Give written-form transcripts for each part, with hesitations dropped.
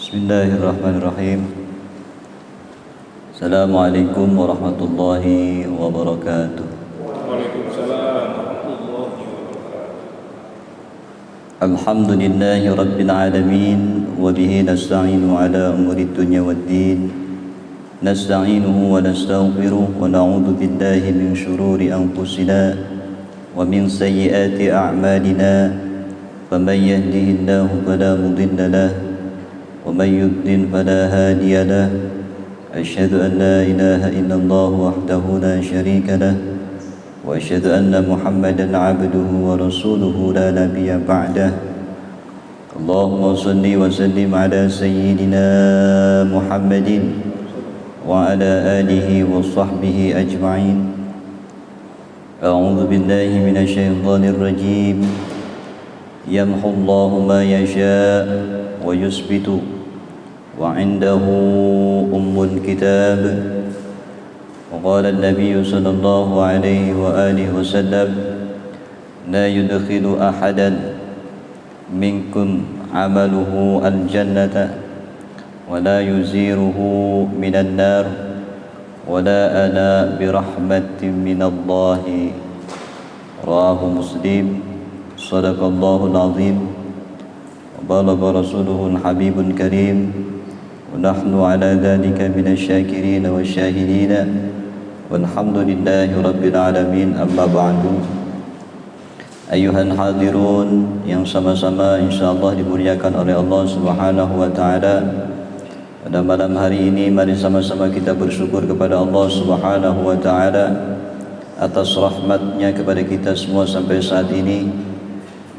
Bismillahirrahmanirrahim. Assalamualaikum warahmatullahi wabarakatuh. Waalaikumsalam warahmatullahi wabarakatuh. Alhamdulillahi rabbil alamin wa bihi nasta'inu ala umuri dunya waddin. Nasta'inuhu wa nastaghfiruh wa na'udzu billahi min shururi anfusina wa min sayyiati a'malina. Faman yahdihillahu fala mudilla lahu ومن يضلل فلا هادي له أشهد أن لا إله إلا الله وحده لا شريك له وأشهد أن محمدا عبده ورسوله لا نبي بعده اللهم صل وسلم على سيدنا محمد وعلى آله وصحبه أجمعين أعوذ بالله من الشيطان الرجيم يمحو الله ما يشاء ويثبت وعنده الكتاب وقال النبي صلى الله عليه وآله وسلم لا يدخل أحدا منكم عمله الجنة ولا يزيره من النار ولا أنا برحمة من الله رواه مسلم صدق الله العظيم وبلغ رسوله الحبيب الكريم ونحن على ذلك من الشاكرين والشاهدين والحمد لله رب العالمين. أما بعد أيها الحاضرون yang sama-sama insyaallah dimuliakan oleh Allah Subhanahu wa taala. Pada malam hari ini mari sama-sama kita bersyukur kepada Allah Subhanahu wa taala atas rahmatnya kepada kita semua sampai saat ini.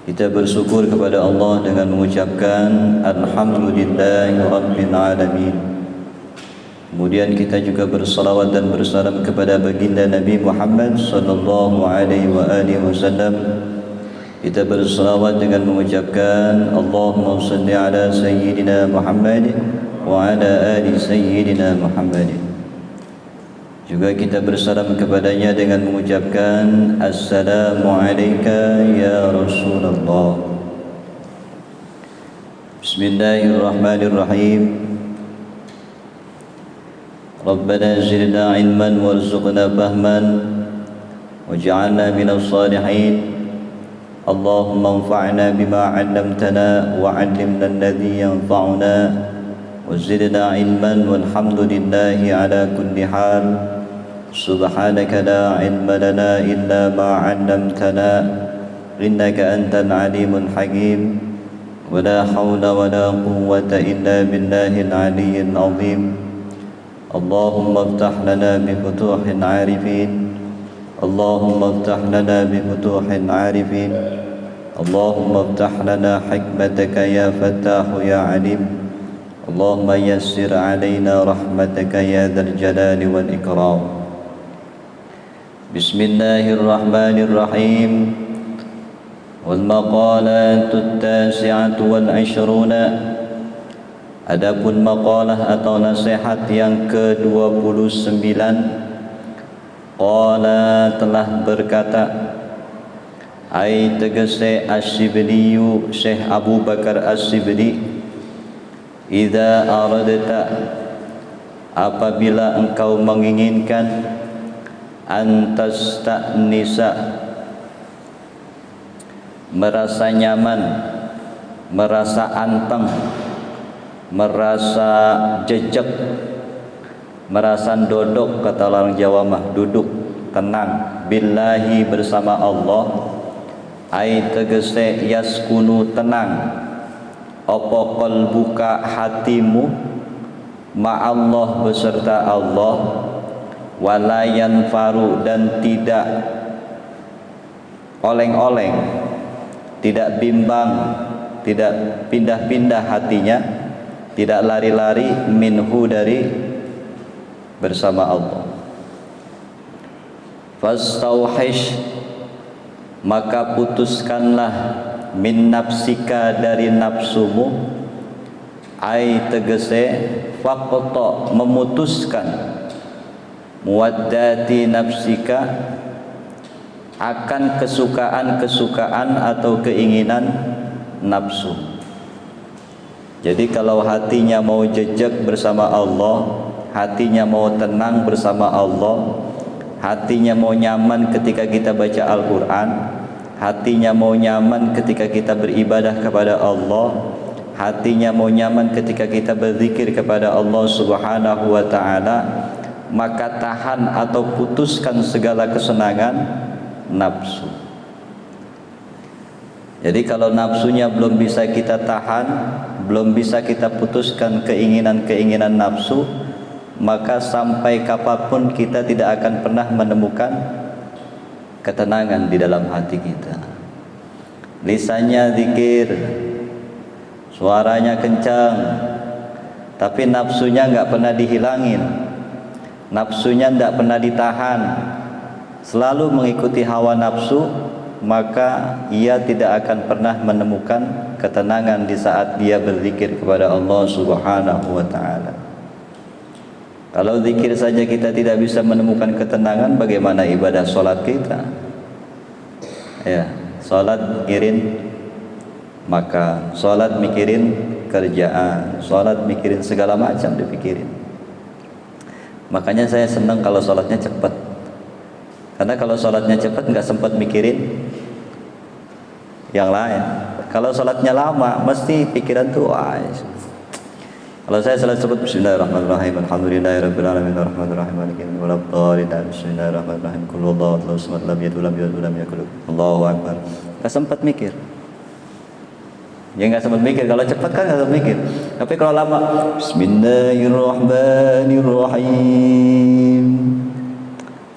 Kita bersyukur kepada Allah dengan mengucapkan Alhamdulillahi Rabbil Alamin. Kemudian kita juga bersalawat dan bersalam kepada baginda Nabi Muhammad sallallahu alaihi wasallam. Kita bersalawat dengan mengucapkan Allahumma salli ala Sayyidina Muhammad wa ala ali Sayyidina Muhammad. Juga kita bersalam kepadanya dengan mengucapkan Assalamu alayka ya Rasulullah. Bismillahirrahmanirrahim. Rabbana zidna ilman warzuqna fahman waj'alna minas salihin. Allahumma anfa'na bima 'allamtana wa 'allimna alladhi yanfa'una wa zidna ilman walhamdulillahi ala kulli hal. Subhanaka la ilma lana illa ma 'allamtana innaka antal alimul hakim wa la hawla wa la quwwata illa billahil aliyyil azim. Allahumma iftah lana bi futuhil 'arifin. Allahumma iftah lana bi futuhil 'arifin. Allahumma iftah lana hikmataka ya fattahu ya alim. Allahumma yassir 'alaina rahmataka ya dzal jalali wal ikram. Bismillahirrahmanirrahim. Wal maqalatul tasi'atu wal 'ishruna. Adapun maqalah atau nasihat yang ke-29, qala telah berkata, ai tegese Asy-Syibli Syekh Abu Bakar Asy-Syibli, idza aradta apabila engkau menginginkan antas ta'nisa merasa nyaman, merasa anteng, merasa jejak, merasa dodok, kata orang Jawa mah duduk tenang, billahi bersama Allah, ai tegese yaskunu tenang apa qalbuka hatimu ma'allah beserta Allah, walayan faru dan tidak oleng-oleng tidak bimbang, tidak pindah-pindah hatinya, tidak lari-lari minhu dari bersama Allah. Fastauhish, maka putuskanlah min nafsika dari nafsumu, ai tegese faqta memutuskan, muwaddati nafsika akan kesukaan-kesukaan atau keinginan nafsu. Jadi kalau hatinya mau jejak bersama Allah, hatinya mau tenang bersama Allah, hatinya mau nyaman ketika kita baca Al-Quran, hatinya mau nyaman ketika kita beribadah kepada Allah, hatinya mau nyaman ketika kita berzikir kepada Allah Subhanahu wa ta'ala, maka tahan atau putuskan segala kesenangan nafsu. Jadi kalau nafsunya belum bisa kita tahan, belum bisa kita putuskan keinginan-keinginan nafsu, maka sampai kapanpun kita tidak akan pernah menemukan ketenangan di dalam hati kita. Lisannya zikir, suaranya kencang, tapi nafsunya nggak pernah dihilangin, nafsunya nggak pernah ditahan, selalu mengikuti hawa nafsu, maka ia tidak akan pernah menemukan ketenangan di saat dia berzikir kepada Allah Subhanahu wa ta'ala. Kalau zikir saja kita tidak bisa menemukan ketenangan, bagaimana ibadah sholat kita? Ya, sholat mikirin makan, sholat mikirin kerjaan, sholat mikirin segala macam dipikirin. Makanya saya senang kalau sholatnya cepat, karena kalau sholatnya cepat nggak sempat mikirin yang lain. Kalau sholatnya lama, mesti pikiran tuh Kalau saya salat sebut bismillahirrahmanirrahim, alhamdulillahirabbil alamin, arrahmanirrahim, maliki yaumiddin, walad-dallin, bismillahirrahmanirrahim, qul huwallahu ahad, Allahu samad, lam yalid walam yulad walam yakul lahu kufuwan ahad, Allahu akbar. Enggak sempat mikir. Ya enggak sempat mikir, kalau cepat kan enggak sempat mikir. Tapi kalau lama, bismillahirrahmanirrahim,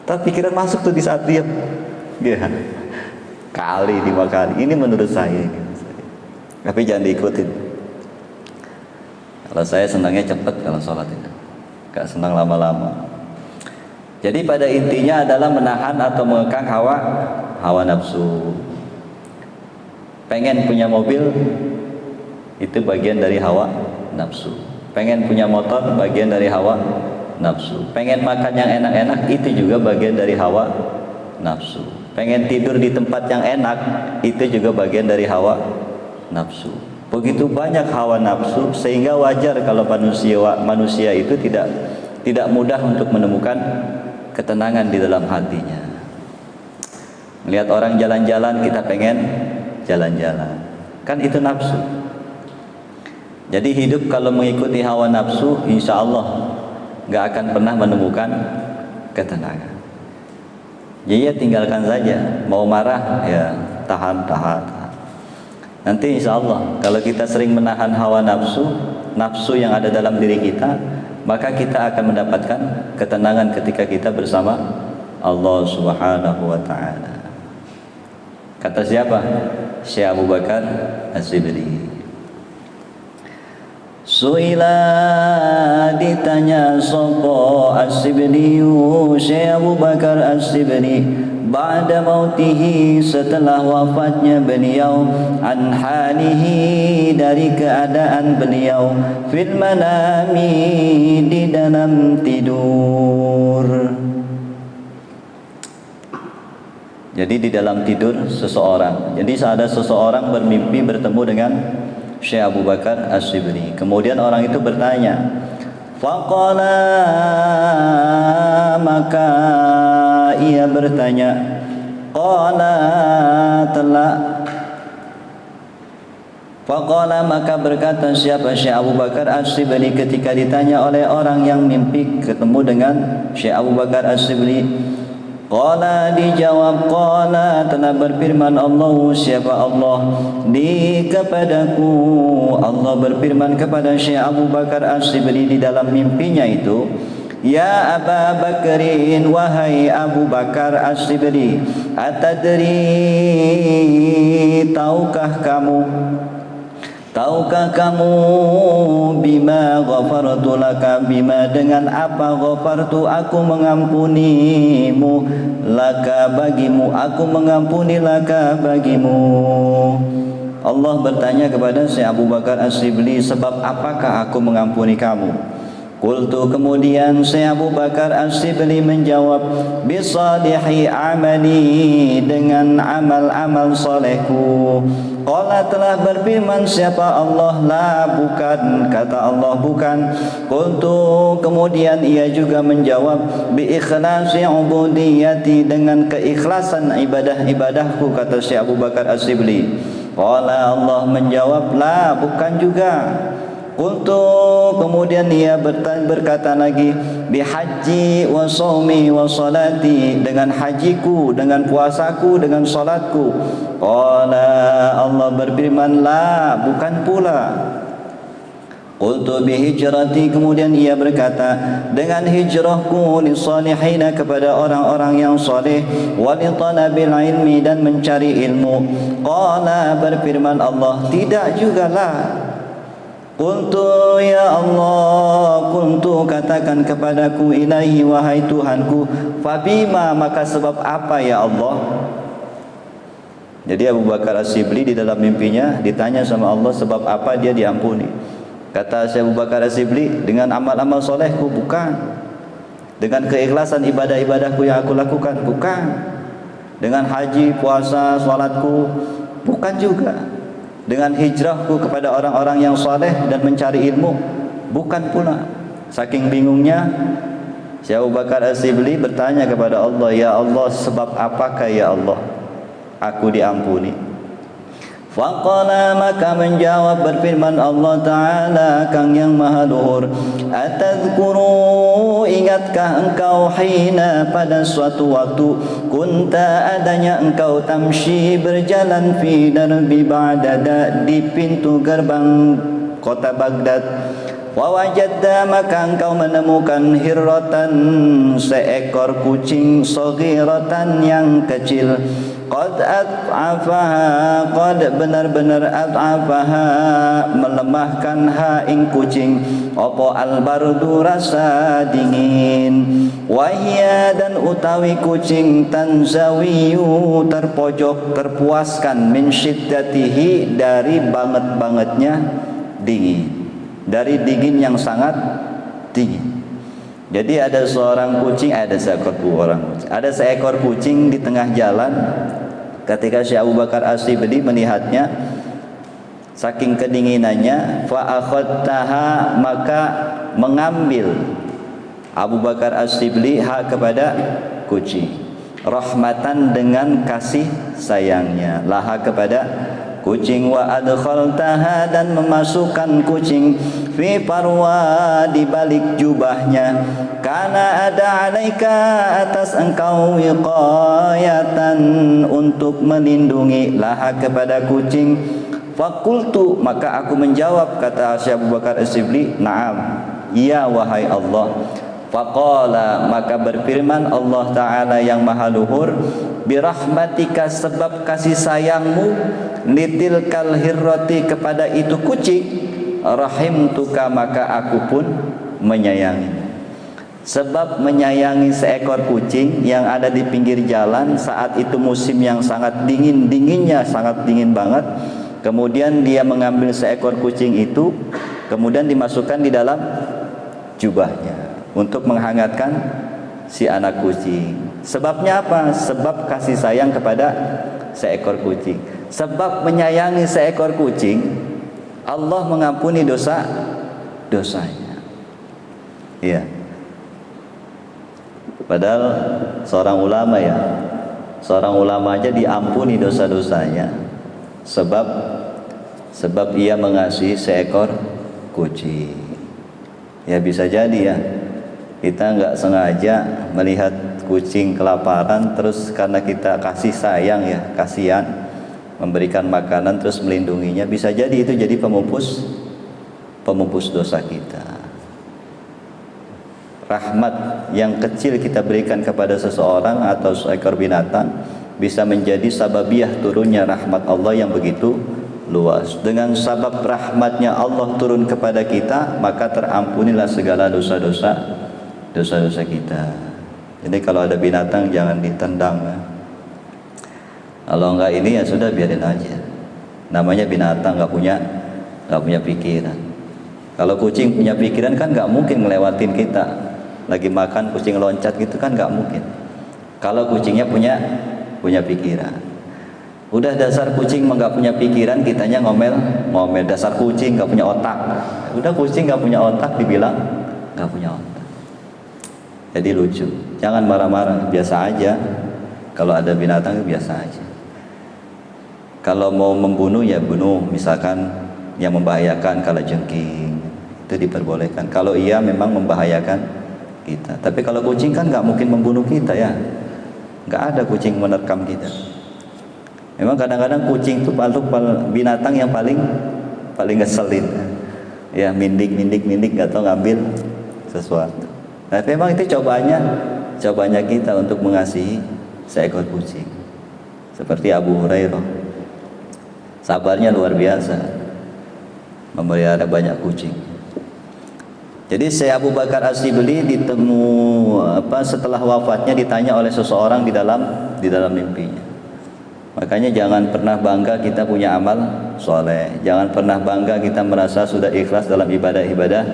tapi pikiran masuk tuh di saat diam. Ya. Kali 5 kali. Ini menurut saya. Tapi jangan diikutin. Kalau saya senangnya cepat kalau sholat itu, gak senang lama-lama. Jadi pada intinya adalah menahan atau mengekang hawa nafsu. Pengen punya mobil, itu bagian dari hawa nafsu. Pengen punya motor, bagian dari hawa nafsu. Pengen makan yang enak-enak, itu juga bagian dari hawa nafsu. Pengen tidur di tempat yang enak, itu juga bagian dari hawa nafsu. Begitu banyak hawa nafsu, sehingga wajar kalau manusia itu tidak mudah untuk menemukan ketenangan di dalam hatinya. Melihat orang jalan-jalan, kita pengen jalan-jalan, kan itu nafsu. Jadi hidup kalau mengikuti hawa nafsu, insya Allah nggak akan pernah menemukan ketenangan. Jadi ya tinggalkan saja. Mau marah ya tahan. Nanti insya Allah kalau kita sering menahan hawa nafsu yang ada dalam diri kita, maka kita akan mendapatkan ketenangan ketika kita bersama Allah Subhanahu wa ta'ala. Kata siapa? Syekh Abu Bakar As-Sibri. Suila, ditanya sopo As-Sibri, Syekh Abu Bakar As-Sibri, ba'da mautihi, setelah wafatnya beliau, an halihi, dari keadaan beliau, fil manami, di dalam tidur. Jadi di dalam tidur seseorang. Jadi ada seseorang bermimpi bertemu dengan Syekh Abu Bakar As-Sibri. Kemudian orang itu bertanya, faqala, maka ia bertanya, qala, telah, faqala, maka berkata siapa? Syekh Abu Bakar As-Sibri ketika ditanya oleh orang yang mimpi ketemu dengan Syekh Abu Bakar As-Sibri, qala, dijawab, qala, telah berfirman Allah, siapa Allah, di kepadaku, Allah berfirman kepada Syekh Abu Bakar As-Sibri di dalam mimpinya itu, ya Aba Bakrin, wahai Abu Bakar As-Sibri, atadri, Tahukah kamu bima ghafartu laka, bima dengan apa ghafartu aku mengampunimu, laka bagimu, aku mengampuni laka bagimu. Allah bertanya kepada Syekh Abu Bakar As-Sibli, sebab apakah aku mengampuni kamu? Qultu, kemudian Syekh Abu Bakar As-Sibli menjawab, bisalihi amali, dengan amal-amal solehku. Qala, telah berfirman siapa Allah, la, bukan, kata Allah bukan. Qultu, kemudian ia juga menjawab, bi ikhlasi ubudiyati, dengan keikhlasan ibadah-ibadahku, kata Syekh Abu Bakar As-Sibli. Qala, Allah menjawab, la, bukan juga. Qultu, kemudian ia berkata lagi, bihaji wa shaumi wa salati, dengan hajiku, dengan puasaku, dengan salatku. Qala, Allah berfirman, la, bukan pula. Qultu bihijrati, kemudian ia berkata, dengan hijrahku, lisalihina, kepada orang-orang yang saleh, wa li talabil ilmi, dan mencari ilmu. Qala, berfirman Allah, tidak jugalah. Qultu, ya Allah, qultu, katakan kepadaku, ilahi, wahai Tuhanku, fabima, maka sebab apa ya Allah? Jadi Abu Bakar As-Sibli di dalam mimpinya ditanya sama Allah sebab apa dia diampuni. Kata Abu Bakar As-Sibli, dengan amal-amal solehku, bukan. Dengan keikhlasan ibadah-ibadahku yang aku lakukan, bukan. Dengan haji, puasa, salatku, bukan juga. Dengan hijrahku kepada orang-orang yang saleh dan mencari ilmu, bukan pula. Saking bingungnya, Syekh Abu Bakar As-Sibli bertanya kepada Allah, ya Allah, sebab apakah ya Allah aku diampuni? Faqala, maka menjawab, berfirman Allah Ta'ala, Kang yang maha luhur, atadhkuru, ingatkah engkau, hina, pada suatu waktu, kunta, adanya engkau, tamshi, berjalan, fi darbi Baghdad, di pintu gerbang kota Baghdad. Wawajadda, maka engkau menemukan, hirratan, seekor kucing, saghiratan, yang kecil. Qad at'afaha, qad, benar-benar, at'afaha, melemahkan, ha, ing kucing, opo albardu, rasa dingin. Wahia, dan utawi kucing, tanzawiyu, terpojok, terpuaskan, min syiddatihi, dari banget-bangetnya dingin, dari dingin yang sangat dingin. Jadi ada seorang kucing, ada seekor kucing di tengah jalan. Ketika Syekh Abu Bakar As-Sibli melihatnya, saking kedinginannya, fa akhadtaha, maka mengambil Abu Bakar As-Sibli hak kepada kucing, rahmatan, dengan kasih sayangnya, laha, kepada kucing. Wa adkhaltaha, dan memasukkan kucing, fi farwa, di balik jubahnya, karena ada alaika, atas engkau, wiqayatan, untuk melindungi, laha, kepada kucing. Fakultu, maka aku menjawab, kata Syekh Abu Bakar As-Sibli, na'am, iya wahai Allah. Faqala, maka berfirman Allah Ta'ala yang maha luhur, birahmatika, sebab kasih sayangmu, litilkal hirrati, kepada itu kucing, rahimtuka, maka aku pun menyayangi. Sebab menyayangi seekor kucing yang ada di pinggir jalan, saat itu musim yang sangat dingin, dinginnya sangat dingin banget. Kemudian dia mengambil seekor kucing itu, kemudian dimasukkan di dalam jubahnya untuk menghangatkan si anak kucing. Sebabnya apa? Sebab kasih sayang kepada seekor kucing. Sebab menyayangi seekor kucing, Allah mengampuni dosanya. Iya. Padahal seorang ulama aja diampuni dosa-dosanya sebab ia mengasihi seekor kucing. Ya bisa jadi ya, kita nggak sengaja melihat kucing kelaparan, terus karena kita kasih sayang ya, kasihan, memberikan makanan terus melindunginya, bisa jadi itu jadi pemupus dosa kita. Rahmat yang kecil kita berikan kepada seseorang atau seekor binatang bisa menjadi sababiah turunnya rahmat Allah yang begitu luas. Dengan sabab rahmatnya Allah turun kepada kita, maka terampunilah segala dosa-dosa kita. Jadi kalau ada binatang jangan ditendang ya. Kalau enggak ini ya sudah, biarin aja. Namanya binatang, nggak punya pikiran. Kalau kucing punya pikiran kan nggak mungkin ngelewatin kita. Lagi makan kucing loncat gitu kan nggak mungkin. Kalau kucingnya punya pikiran. Udah dasar kucing nggak punya pikiran, kitanya ngomel dasar kucing nggak punya otak. Udah kucing nggak punya otak dibilang nggak punya otak. Jadi lucu. Jangan marah-marah, biasa aja. Kalau ada binatang biasa aja. Kalau mau membunuh ya bunuh, misalkan yang membahayakan kalajengking itu diperbolehkan. Kalau ia memang membahayakan kita. Tapi kalau kucing kan nggak mungkin membunuh kita ya. Nggak ada kucing menerkam kita. Memang kadang-kadang kucing itu binatang yang paling ngeselin. Ya mindik nggak tahu ngambil sesuatu. Tapi memang itu cobanya kita untuk mengasihi seekor kucing. Seperti Abu Hurairah, sabarnya luar biasa memelihara banyak kucing. Jadi Syekh Abu Bakar As-Sibili setelah wafatnya ditanya oleh seseorang di dalam mimpinya. Makanya jangan pernah bangga kita punya amal soleh. Jangan pernah bangga kita merasa sudah ikhlas dalam ibadah-ibadah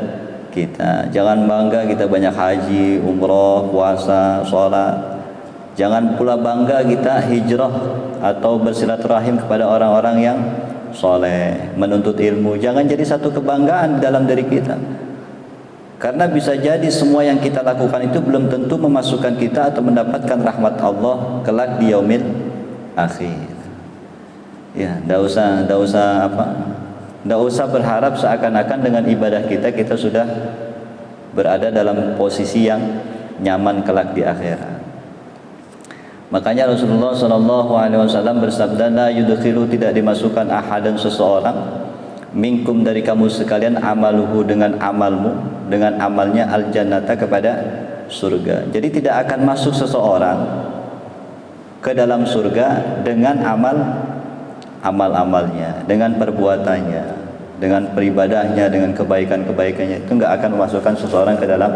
kita. Jangan bangga kita banyak haji, umroh, puasa, sholat. Jangan pula bangga kita hijrah atau bersilaturahim kepada orang-orang yang soleh, menuntut ilmu. Jangan jadi satu kebanggaan dalam diri kita. Karena bisa jadi semua yang kita lakukan itu belum tentu memasukkan kita atau mendapatkan rahmat Allah kelak di yaumil akhir. Ya, enggak usah berharap seakan-akan dengan ibadah kita sudah berada dalam posisi yang nyaman kelak di akhirat. Makanya Rasulullah SAW bersabda, la yudkhilu, tidak dimasukkan ahadan seseorang minkum dari kamu sekalian amaluhu dengan amalnya al-jannata kepada surga. Jadi tidak akan masuk seseorang ke dalam surga dengan amal-amalnya, dengan perbuatannya, dengan peribadahnya, dengan kebaikannya. Itu enggak akan memasukkan seseorang ke dalam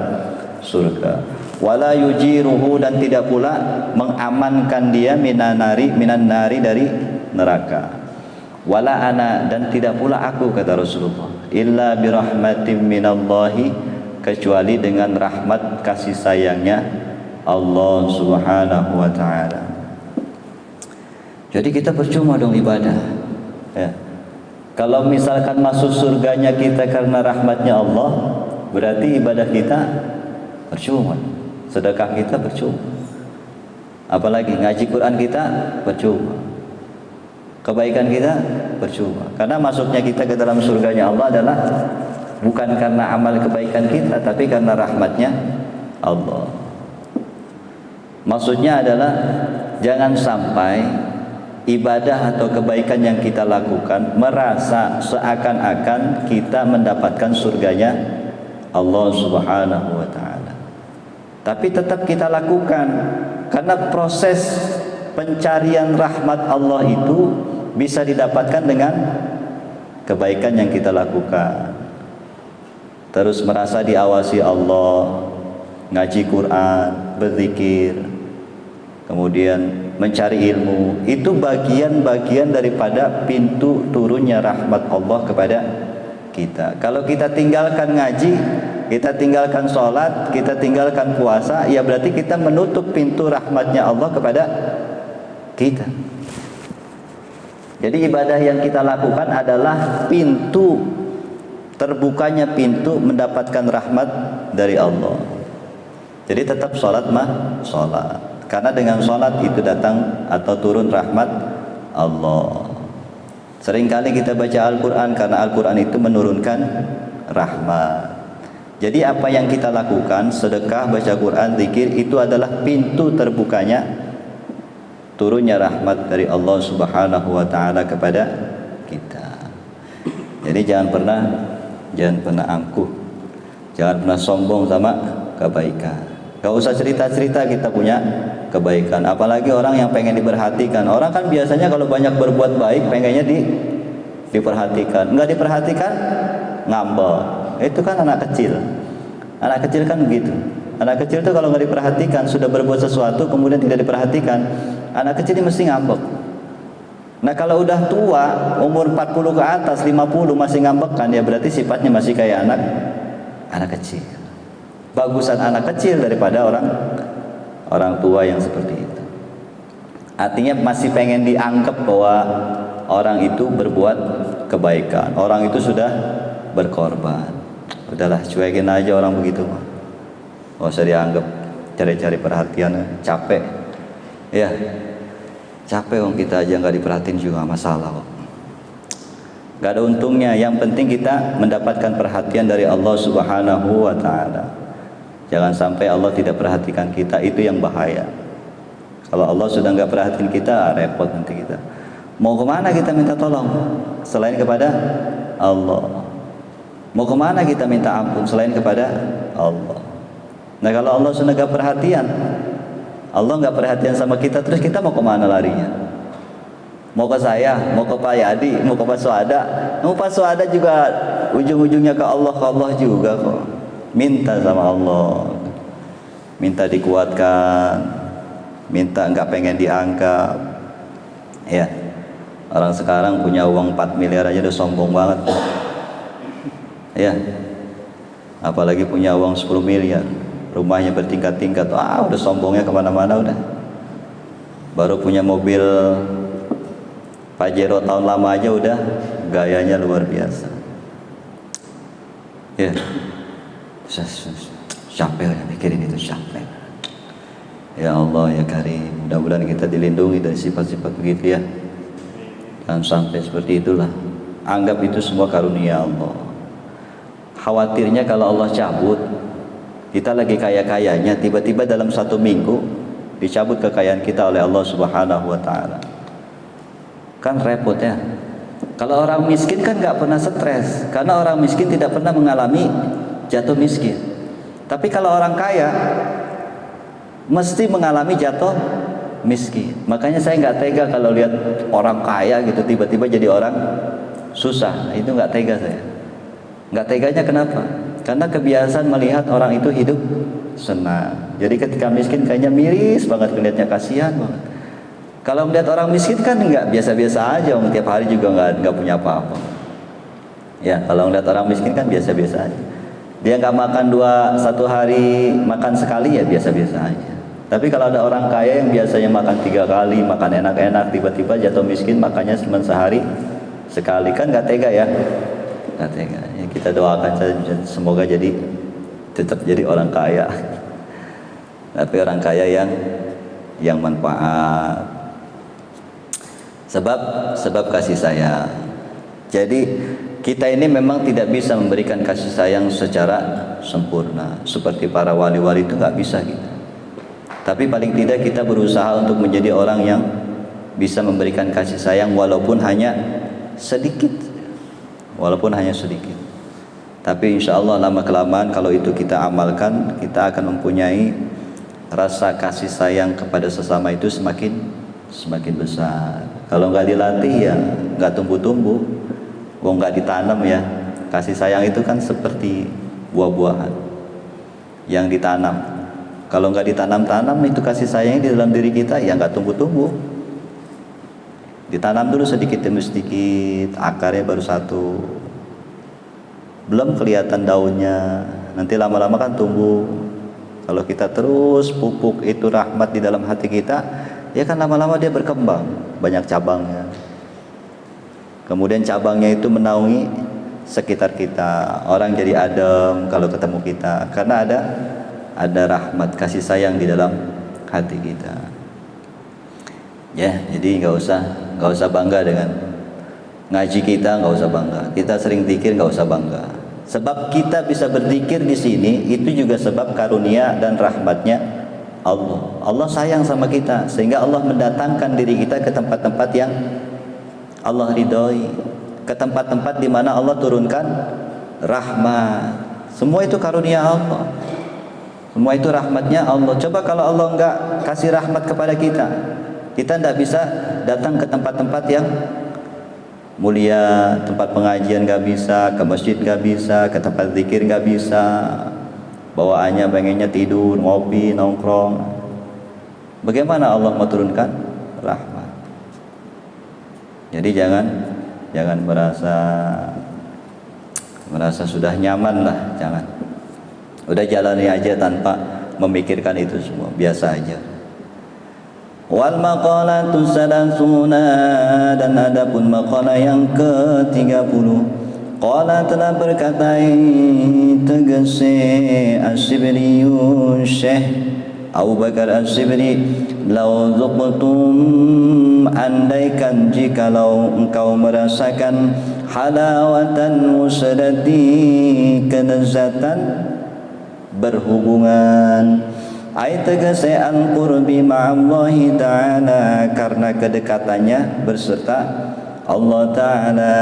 surga. Wala yujiruhu, dan tidak pula mengamankan dia minan nari dari neraka. Wala ana, dan tidak pula aku, kata Rasulullah, illa birahmatin minallahi, kecuali dengan rahmat kasih sayangnya Allah Subhanahu wa taala. Jadi kita percuma dong ibadah ya. Kalau misalkan masuk surganya kita karena rahmatnya Allah, berarti ibadah kita percuma, sedekah kita percuma, apalagi ngaji Quran kita percuma, kebaikan kita percuma. Karena masuknya kita ke dalam surganya Allah adalah bukan karena amal kebaikan kita, tapi karena rahmatnya Allah. Maksudnya adalah jangan sampai ibadah atau kebaikan yang kita lakukan merasa seakan-akan kita mendapatkan surganya Allah Subhanahu wa taala. Tapi tetap kita lakukan, karena proses pencarian rahmat Allah itu bisa didapatkan dengan kebaikan yang kita lakukan. Terus merasa diawasi Allah, ngaji Quran, berzikir, kemudian mencari ilmu. Itu bagian-bagian daripada pintu turunnya rahmat Allah kepada kita. Kalau kita tinggalkan ngaji, kita tinggalkan sholat, kita tinggalkan puasa, ya berarti kita menutup pintu rahmatnya Allah kepada kita. Jadi ibadah yang kita lakukan adalah pintu terbukanya pintu mendapatkan rahmat dari Allah. Jadi tetap sholat sholat, karena dengan sholat itu datang atau turun rahmat Allah. Seringkali kita baca Al-Quran karena Al-Quran itu menurunkan rahmat. Jadi apa yang kita lakukan, sedekah, baca Quran, zikir, itu adalah pintu terbukanya turunnya rahmat dari Allah Subhanahu wa taala kepada kita. Jadi jangan pernah angkuh, jangan pernah sombong sama kebaikan. Gak usah cerita-cerita kita punya kebaikan. Apalagi orang yang pengen diperhatikan. Orang kan biasanya kalau banyak berbuat baik pengennya diperhatikan. Enggak diperhatikan ngambek. Itu kan anak kecil. Anak kecil kan begitu. Anak kecil tuh kalau nggak diperhatikan, sudah berbuat sesuatu kemudian tidak diperhatikan, anak kecil ini mesti ngambek. Nah kalau udah tua, umur 40 ke atas, 50 masih ngambek kan, ya berarti sifatnya masih kayak anak kecil. Bagusan anak kecil daripada orang tua yang seperti itu. Artinya masih pengen dianggap bahwa orang itu berbuat kebaikan, orang itu sudah berkorban. Udahlah, cuekin aja orang begitu mah. Gak usah dianggap cari-cari perhatian, capek. Ya, capek om, kita aja nggak diperhatiin juga masalah om. Gak ada untungnya. Yang penting kita mendapatkan perhatian dari Allah Subhanahu wa Ta'ala. Jangan sampai Allah tidak perhatikan kita, itu yang bahaya. Kalau Allah sudah nggak perhatiin kita, repot nanti kita. Mau kemana kita minta tolong selain kepada Allah? Mau kemana kita minta ampun selain kepada Allah? Nah kalau Allah sudah nggak perhatian, Allah nggak perhatian sama kita, terus kita mau kemana larinya? Mau ke saya, mau ke Pak Yadi, mau ke Pak Suada. Mau Pak Suada juga ujung-ujungnya ke Allah juga kok. Minta sama Allah, minta dikuatkan, minta nggak pengen dianggap. Ya, orang sekarang punya uang 4 miliar aja udah sombong banget. Ya, apalagi punya uang 10 miliar, rumahnya bertingkat-tingkat, udah sombongnya kemana-mana udah. Baru punya mobil Pajero tahun lama aja udah gayanya luar biasa. Ya, capek ya mikirin itu, capek. Ya Allah ya Karim, mudah-mudahan kita dilindungi dari sifat-sifat begitu ya. Dan sampai seperti itulah, anggap itu semua karunia Allah. Khawatirnya kalau Allah cabut, kita lagi kaya-kayanya, tiba-tiba dalam 1 minggu dicabut kekayaan kita oleh Allah Subhanahu wa Ta'ala. Kan repot ya. Kalau orang miskin kan gak pernah stres, karena orang miskin tidak pernah mengalami jatuh miskin. Tapi kalau orang kaya mesti mengalami jatuh miskin. Makanya saya gak tega kalau lihat orang kaya gitu tiba-tiba jadi orang susah. Itu gak tega saya. Gak teganya kenapa? Karena kebiasaan melihat orang itu hidup senang. Jadi ketika miskin kayaknya miris banget melihatnya, kasihan banget. Kalau melihat orang miskin kan enggak, biasa-biasa aja, tiap hari juga enggak punya apa-apa. Ya, kalau melihat orang miskin kan biasa-biasa aja. Dia enggak makan 1 hari makan sekali ya biasa-biasa aja. Tapi kalau ada orang kaya yang biasanya makan 3 kali, makan enak-enak, tiba-tiba jatuh miskin makannya cuma sehari sekali, kan enggak tega ya. Enggak tega. Ya, kita doakan saja semoga tetap jadi orang kaya. Tapi orang kaya yang manfaat. Sebab kasih sayang. Jadi kita ini memang tidak bisa memberikan kasih sayang secara sempurna. Seperti para wali-wali itu nggak bisa gitu. Tapi paling tidak kita berusaha untuk menjadi orang yang bisa memberikan kasih sayang walaupun hanya sedikit. Walaupun hanya sedikit. Tapi insya Allah lama kelamaan kalau itu kita amalkan, kita akan mempunyai rasa kasih sayang kepada sesama itu semakin besar. Kalau nggak dilatih ya nggak tumbuh-tumbuh. Wong nggak ditanam ya. Kasih sayang itu kan seperti buah-buahan yang ditanam. Kalau nggak ditanam-tanam itu kasih sayang di dalam diri kita ya nggak tumbuh-tumbuh. Ditanam dulu sedikit demi sedikit, akarnya baru 1. Belum kelihatan daunnya, nanti lama-lama kan tumbuh. Kalau kita terus pupuk itu rahmat di dalam hati kita, ya kan lama-lama dia berkembang, banyak cabangnya. Kemudian cabangnya itu menaungi sekitar kita. Orang jadi adem kalau ketemu kita, karena ada rahmat kasih sayang di dalam hati kita. Ya, jadi nggak usah bangga dengan ngaji kita, nggak usah bangga. Kita sering zikir, nggak usah bangga. Sebab kita bisa berzikir di sini itu juga sebab karunia dan rahmatnya Allah. Allah sayang sama kita sehingga Allah mendatangkan diri kita ke tempat-tempat yang Allah ridhoi, ke tempat-tempat di mana Allah turunkan rahmat. Semua itu karunia Allah. Semua itu rahmatnya Allah. Coba kalau Allah enggak kasih rahmat kepada kita, kita tidak bisa datang ke tempat-tempat yang mulia, tempat pengajian enggak bisa, ke masjid enggak bisa, ke tempat zikir enggak bisa. Bawaannya pengennya tidur, ngopi, nongkrong. Bagaimana Allah mau turunkan rahmat? Jadi jangan merasa sudah nyaman lah, jangan. Udah jalani aja tanpa memikirkan itu semua, biasa aja. Wal maqalatu salasuna, dan adapun maqalah yang ke-30. Qala telah berkata tegese As-Sibriyu Syekh Abu Bakar As-Sibri, lau zuqtum, andaikan jikalau engkau merasakan halawatan musrati, kelezatan berhubungan, ai tegese al-qurbi ma'allahi ta'ala, karena kedekatannya berserta Allah Ta'ala.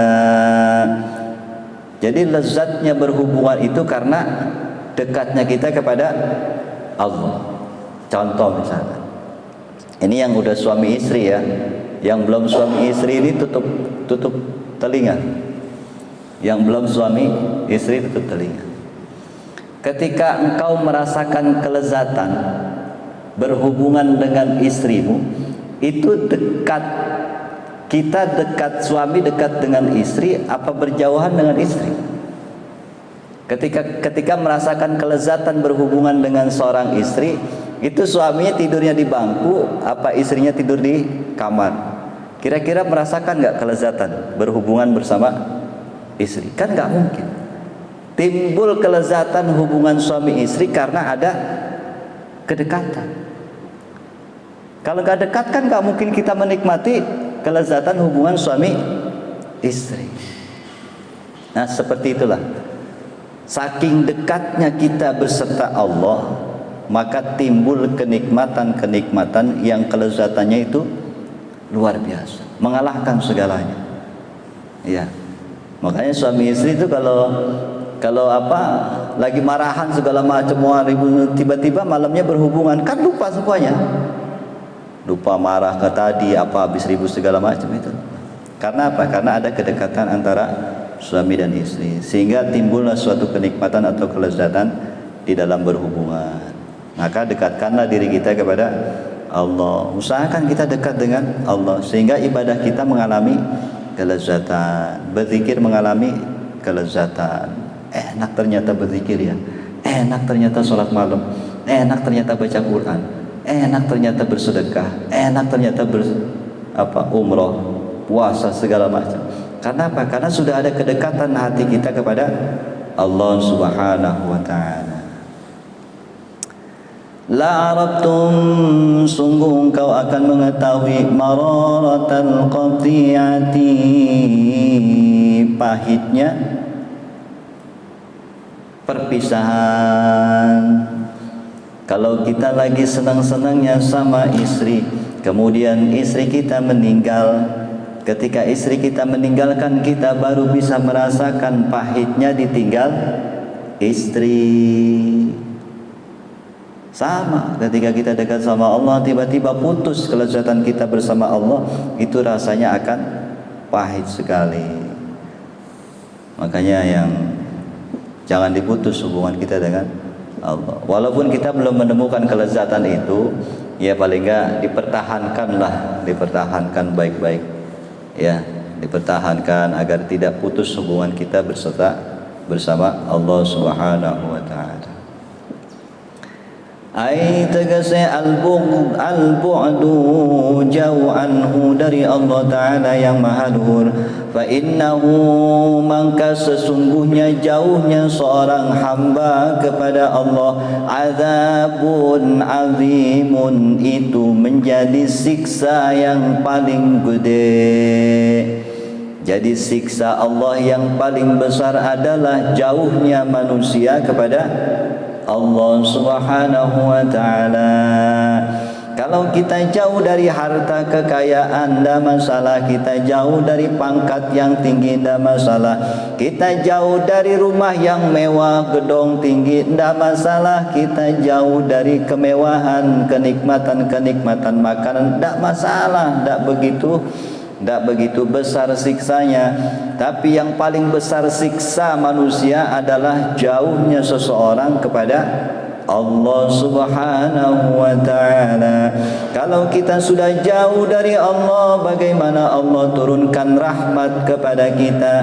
Jadi lezatnya berhubungan itu karena dekatnya kita kepada Allah. Contoh misalnya, ini yang udah suami istri ya, yang belum suami istri ini tutup telinga. Yang belum suami istri tutup telinga. Ketika engkau merasakan kelezatan berhubungan dengan istrimu, itu dekat. Kita dekat, suami dekat dengan istri apa berjauhan dengan istri? Ketika merasakan kelezatan berhubungan dengan seorang istri, itu suaminya tidurnya di bangku apa istrinya tidur di kamar? Kira-kira merasakan nggak kelezatan berhubungan bersama istri? Kan nggak mungkin. Timbul kelezatan hubungan suami istri karena ada kedekatan. Kalau nggak dekat kan nggak mungkin kita menikmati kelezatan hubungan suami istri. Nah, seperti itulah. Saking dekatnya kita beserta Allah, maka timbul kenikmatan-kenikmatan yang kelezatannya itu luar biasa, mengalahkan segalanya. Ya. Makanya suami istri itu kalau lagi marahan segala macam, tiba-tiba malamnya berhubungan, kan lupa semuanya. Lupa marah ke tadi, habis ribut segala macam itu. Karena apa? Karena ada kedekatan antara suami dan istri, sehingga timbullah suatu kenikmatan atau kelezatan di dalam berhubungan. Maka dekatkanlah diri kita kepada Allah. Usahakan kita dekat dengan Allah, sehingga ibadah kita mengalami kelezatan, berzikir mengalami kelezatan. Enak ternyata berzikir ya, enak ternyata sholat malam, enak ternyata baca Quran, enak ternyata bersedekah, enak ternyata umroh, puasa segala macam. Karena apa? Karena sudah ada kedekatan hati kita kepada Allah Subhanahu wa taala. La arabtum, sungguh engkau akan mengetahui mararatal qati'ati, pahitnya perpisahan. Kalau kita lagi senang-senangnya sama istri, kemudian istri kita meninggal, ketika istri kita meninggalkan kita, baru bisa merasakan pahitnya ditinggal istri. Sama ketika kita dekat sama Allah, tiba-tiba putus kelezatan kita bersama Allah, itu rasanya akan pahit sekali. Makanya yang jangan diputus hubungan kita dengan Allah. Walaupun kita belum menemukan kelezatan itu, ya paling enggak dipertahankan baik-baik. Ya, dipertahankan agar tidak putus hubungan kita bersama Allah Subhanahu wa taala. Ai tegese al-bu'du jauh anhu, dari Allah Ta'ala yang maha luhur. Fa innahu, maka sesungguhnya jauhnya seorang hamba kepada Allah, azabun azimun, itu menjadi siksa yang paling gede. Jadi siksa Allah yang paling besar adalah jauhnya manusia kepada Allah Subhanahu wa taala. Kalau kita jauh dari harta kekayaan, tidak masalah. Kita jauh dari pangkat yang tinggi, tidak masalah. Kita jauh dari rumah yang mewah, gedung tinggi, tidak masalah. Kita jauh dari kemewahan, kenikmatan makanan, tidak masalah. Tidak begitu besar siksanya. Tapi yang paling besar siksa manusia adalah jauhnya seseorang kepada Allah subhanahu wa ta'ala. Kalau kita sudah jauh dari Allah, bagaimana Allah turunkan rahmat kepada kita,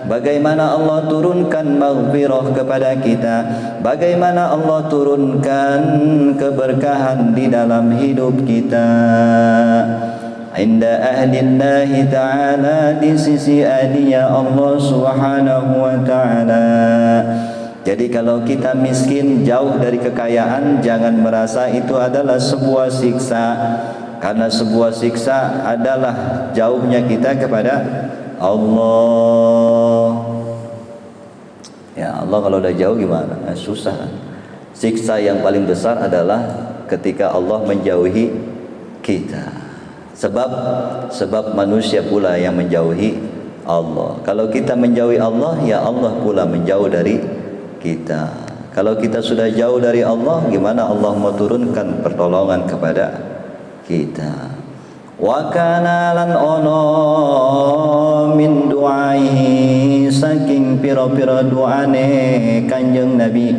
bagaimana Allah turunkan maghfirah kepada kita, bagaimana Allah turunkan keberkahan di dalam hidup kita. Inda ahlillahi ta'ala, di sisi ahliya Allah subhanahu wa ta'ala. Jadi kalau kita miskin jauh dari kekayaan, jangan merasa itu adalah sebuah siksa. Karena sebuah siksa adalah jauhnya kita kepada Allah. Ya Allah, kalau udah jauh gimana? Susah. Siksa yang paling besar adalah ketika Allah menjauhi kita. Sebab manusia pula yang menjauhi Allah. Kalau kita menjauhi Allah, ya Allah pula menjauh dari kita. Kalau kita sudah jauh dari Allah, gimana Allah mau turunkan pertolongan kepada kita? Wa kana lan ono min du'ai, saking pira-pira doane Kanjeng Nabi,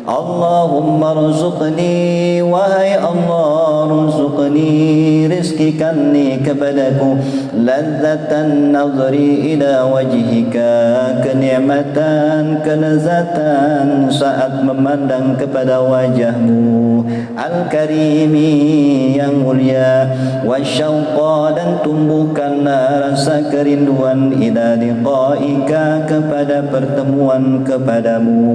Allahumma rzuqni, wahai Allah rzuqni, rizkikanni kepadaku, ladzatan nazri ila wajhika, kenikmatan, kelezatan saat memandang kepada wajahmu, al-karimi yang mulia, wasyauqa, dan tumbuhkanlah rasa kerinduan ila liqaika, kepada pertemuan kepadamu.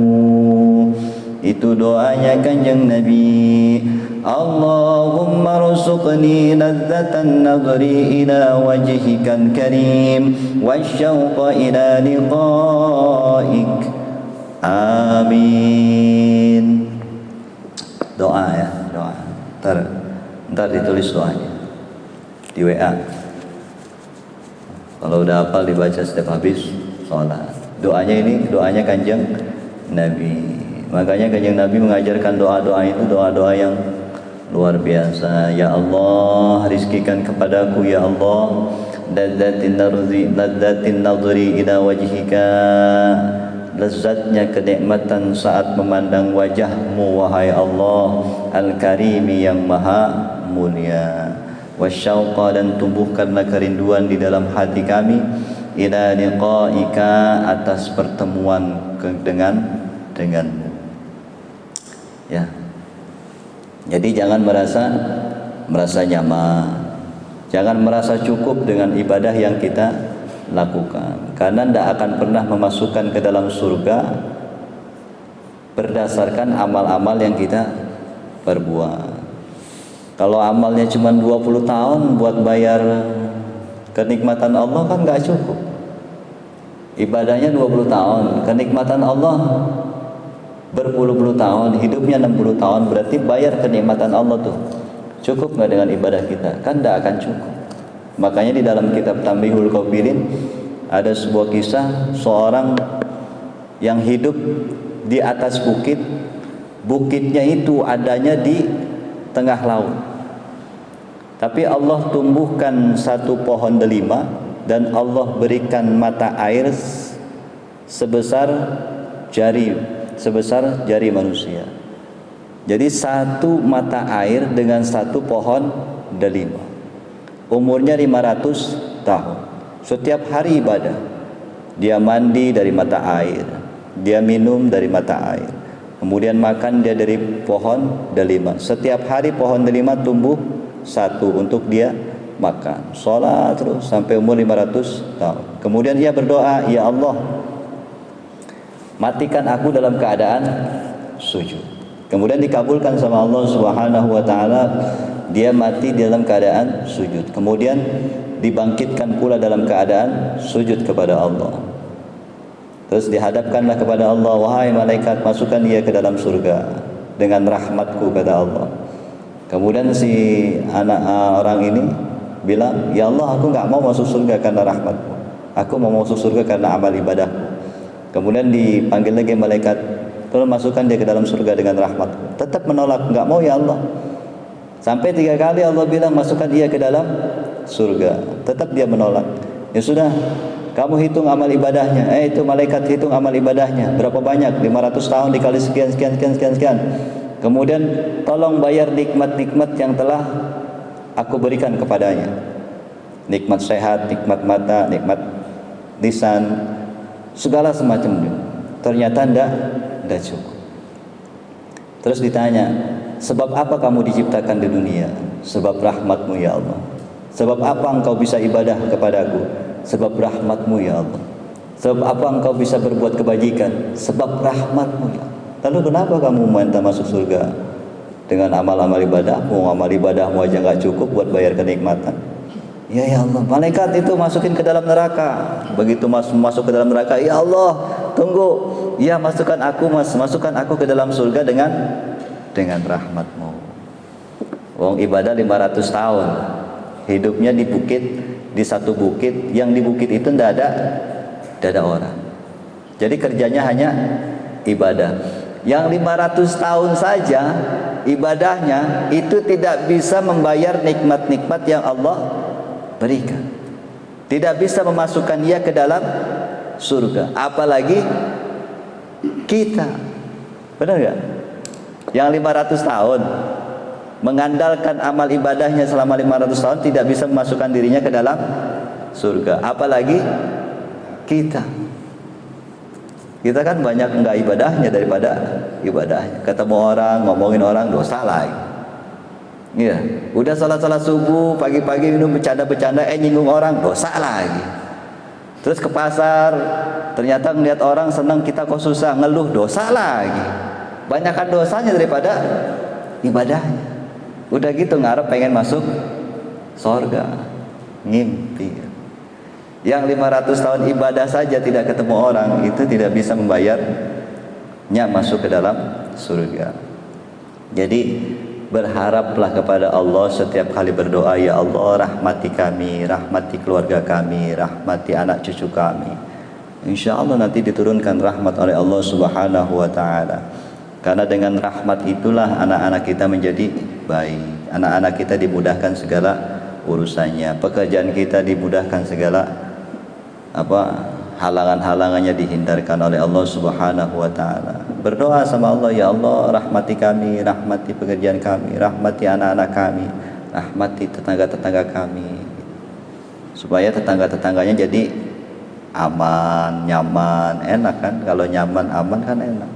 Itu doanya Kanjeng Nabi. Allahumma rzuqni ladzatan nadri ila wajhikal karim, wasyauqa ila liqaik. Amin. Doa ya, doa. Ntar ditulis doanya di WA. Kalau udah hafal dibaca setiap habis sholat. Doanya ini doanya Kanjeng Nabi. Makanya Kanjeng Nabi mengajarkan doa-doa itu, doa-doa yang luar biasa. Ya Allah, rizkikan kepadaku ya Allah ladzatin nadri ila wajhika, lezatnya kenikmatan saat memandang wajahmu wahai Allah, al-karimi yang maha mulia, wasyauqa, dan tumbuhkanlah kerinduan di dalam hati kami ila liqaika, atas pertemuan denganmu. Ya. Jadi jangan merasa nyaman. Jangan merasa cukup dengan ibadah yang kita lakukan, karena tidak akan pernah memasukkan ke dalam surga berdasarkan amal-amal yang kita perbuat. Kalau amalnya cuma 20 tahun buat bayar kenikmatan Allah, kan nggak cukup. Ibadahnya 20 tahun, kenikmatan Allah berpuluh-puluh tahun, hidupnya 60 tahun, berarti bayar kenikmatan Allah tuh cukup nggak dengan ibadah kita? Kan tidak akan cukup. Makanya di dalam kitab Tambihul Qabilin ada sebuah kisah seorang yang hidup di atas bukit. Bukitnya itu adanya di tengah laut, tapi Allah tumbuhkan satu pohon delima dan Allah berikan mata air sebesar jari manusia. Jadi satu mata air dengan satu pohon delima, umurnya 500 tahun. Setiap hari ibadah, dia mandi dari mata air, dia minum dari mata air, kemudian makan dia dari pohon delima. Setiap hari pohon delima tumbuh satu untuk dia makan. Sholat terus sampai umur 500 tahun. Kemudian dia berdoa, ya Allah, matikan aku dalam keadaan sujud. Kemudian dikabulkan sama Allah Subhanahu wa taala, dia mati dalam keadaan sujud. Kemudian dibangkitkan pula dalam keadaan sujud kepada Allah. Terus dihadapkanlah kepada Allah, wahai malaikat, masukkan dia ke dalam surga dengan rahmatku, kata Allah. Kemudian si orang ini bilang, ya Allah, aku nggak mau masuk surga karena rahmat-Mu. Aku mau masuk surga karena amal ibadah. Kemudian dipanggil lagi malaikat, tolong masukkan dia ke dalam surga dengan rahmat. Tetap menolak, nggak mau ya Allah. Sampai 3 kali Allah bilang masukkan dia ke dalam surga, tetap dia menolak. Ya sudah, kamu hitung amal ibadahnya. Itu malaikat hitung amal ibadahnya berapa banyak, 500 tahun dikali sekian. Kemudian tolong bayar nikmat-nikmat yang telah aku berikan kepadanya. Nikmat sehat, nikmat mata, nikmat lisan, segala semacamnya. Ternyata enggak cukup. Terus ditanya, sebab apa kamu diciptakan di dunia? Sebab rahmat-Mu ya Allah. Sebab apa engkau bisa ibadah kepadaku? Sebab rahmat-Mu ya Allah. Sebab apa engkau bisa berbuat kebajikan? Sebab rahmat-Mu ya Allah. Lalu kenapa kamu minta masuk surga? Dengan amal-amal ibadahmu, amal ibadahmu aja nggak cukup buat bayar kenikmatan. Ya Allah, malaikat itu masukin ke dalam neraka. Begitu masuk ke dalam neraka, ya Allah, tunggu. Ya, masukkan aku ke dalam surga dengan rahmat-Mu. Wong ibadah 500 tahun. Hidupnya di bukit, di satu bukit, yang di bukit itu tidak ada orang. Jadi kerjanya hanya ibadah. Yang 500 tahun saja ibadahnya itu tidak bisa membayar nikmat-nikmat yang Allah berikan. Tidak bisa memasukkan dia ke dalam surga. Apalagi kita. Benar enggak? Yang 500 tahun mengandalkan amal ibadahnya selama 500 tahun tidak bisa memasukkan dirinya ke dalam surga. Apalagi kita. Kita kan banyak enggak ibadahnya daripada ibadahnya. Ketemu orang, ngomongin orang, dosa lagi. Iya, udah salat subuh, pagi-pagi minum bercanda-bercanda, nyinggung orang, dosa lagi. Terus ke pasar, ternyata ngeliat orang senang, kita kok susah, ngeluh, dosa lagi. Banyakan dosanya daripada ibadahnya. Udah gitu ngarep pengen masuk surga, ngimpi. Yang 500 tahun ibadah saja tidak ketemu orang, itu tidak bisa membayarnya masuk ke dalam surga. Jadi berharaplah kepada Allah setiap kali berdoa, ya Allah, rahmati kami, rahmati keluarga kami, rahmati anak cucu kami. Insya Allah nanti diturunkan rahmat oleh Allah Subhanahu wa ta'ala. Karena dengan rahmat itulah anak-anak kita menjadi baik, anak-anak kita dimudahkan segala urusannya, pekerjaan kita dimudahkan segala halangan-halangannya dihindarkan oleh Allah Subhanahu wa ta'ala. Berdoa sama Allah, ya Allah, rahmati kami, rahmati pekerjaan kami, rahmati anak-anak kami, rahmati tetangga-tetangga kami, supaya tetangga-tetangganya jadi aman, nyaman, enak kan. Kalau nyaman, aman kan enak.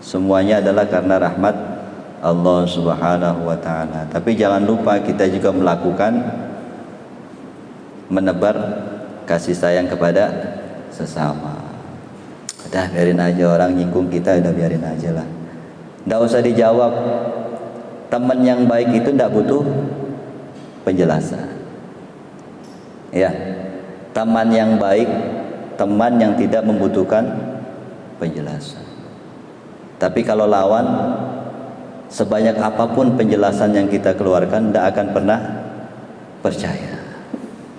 Semuanya adalah karena rahmat Allah Subhanahu wa ta'ala. Tapi jangan lupa kita juga menebar kasih sayang kepada sesama. Udah biarin aja, orang nyinggung kita, udah biarin aja lah. Nggak usah dijawab. Teman yang baik itu nggak butuh penjelasan. Ya, teman yang baik, teman yang tidak membutuhkan penjelasan. Tapi kalau lawan, sebanyak apapun penjelasan yang kita keluarkan, tidak akan pernah percaya.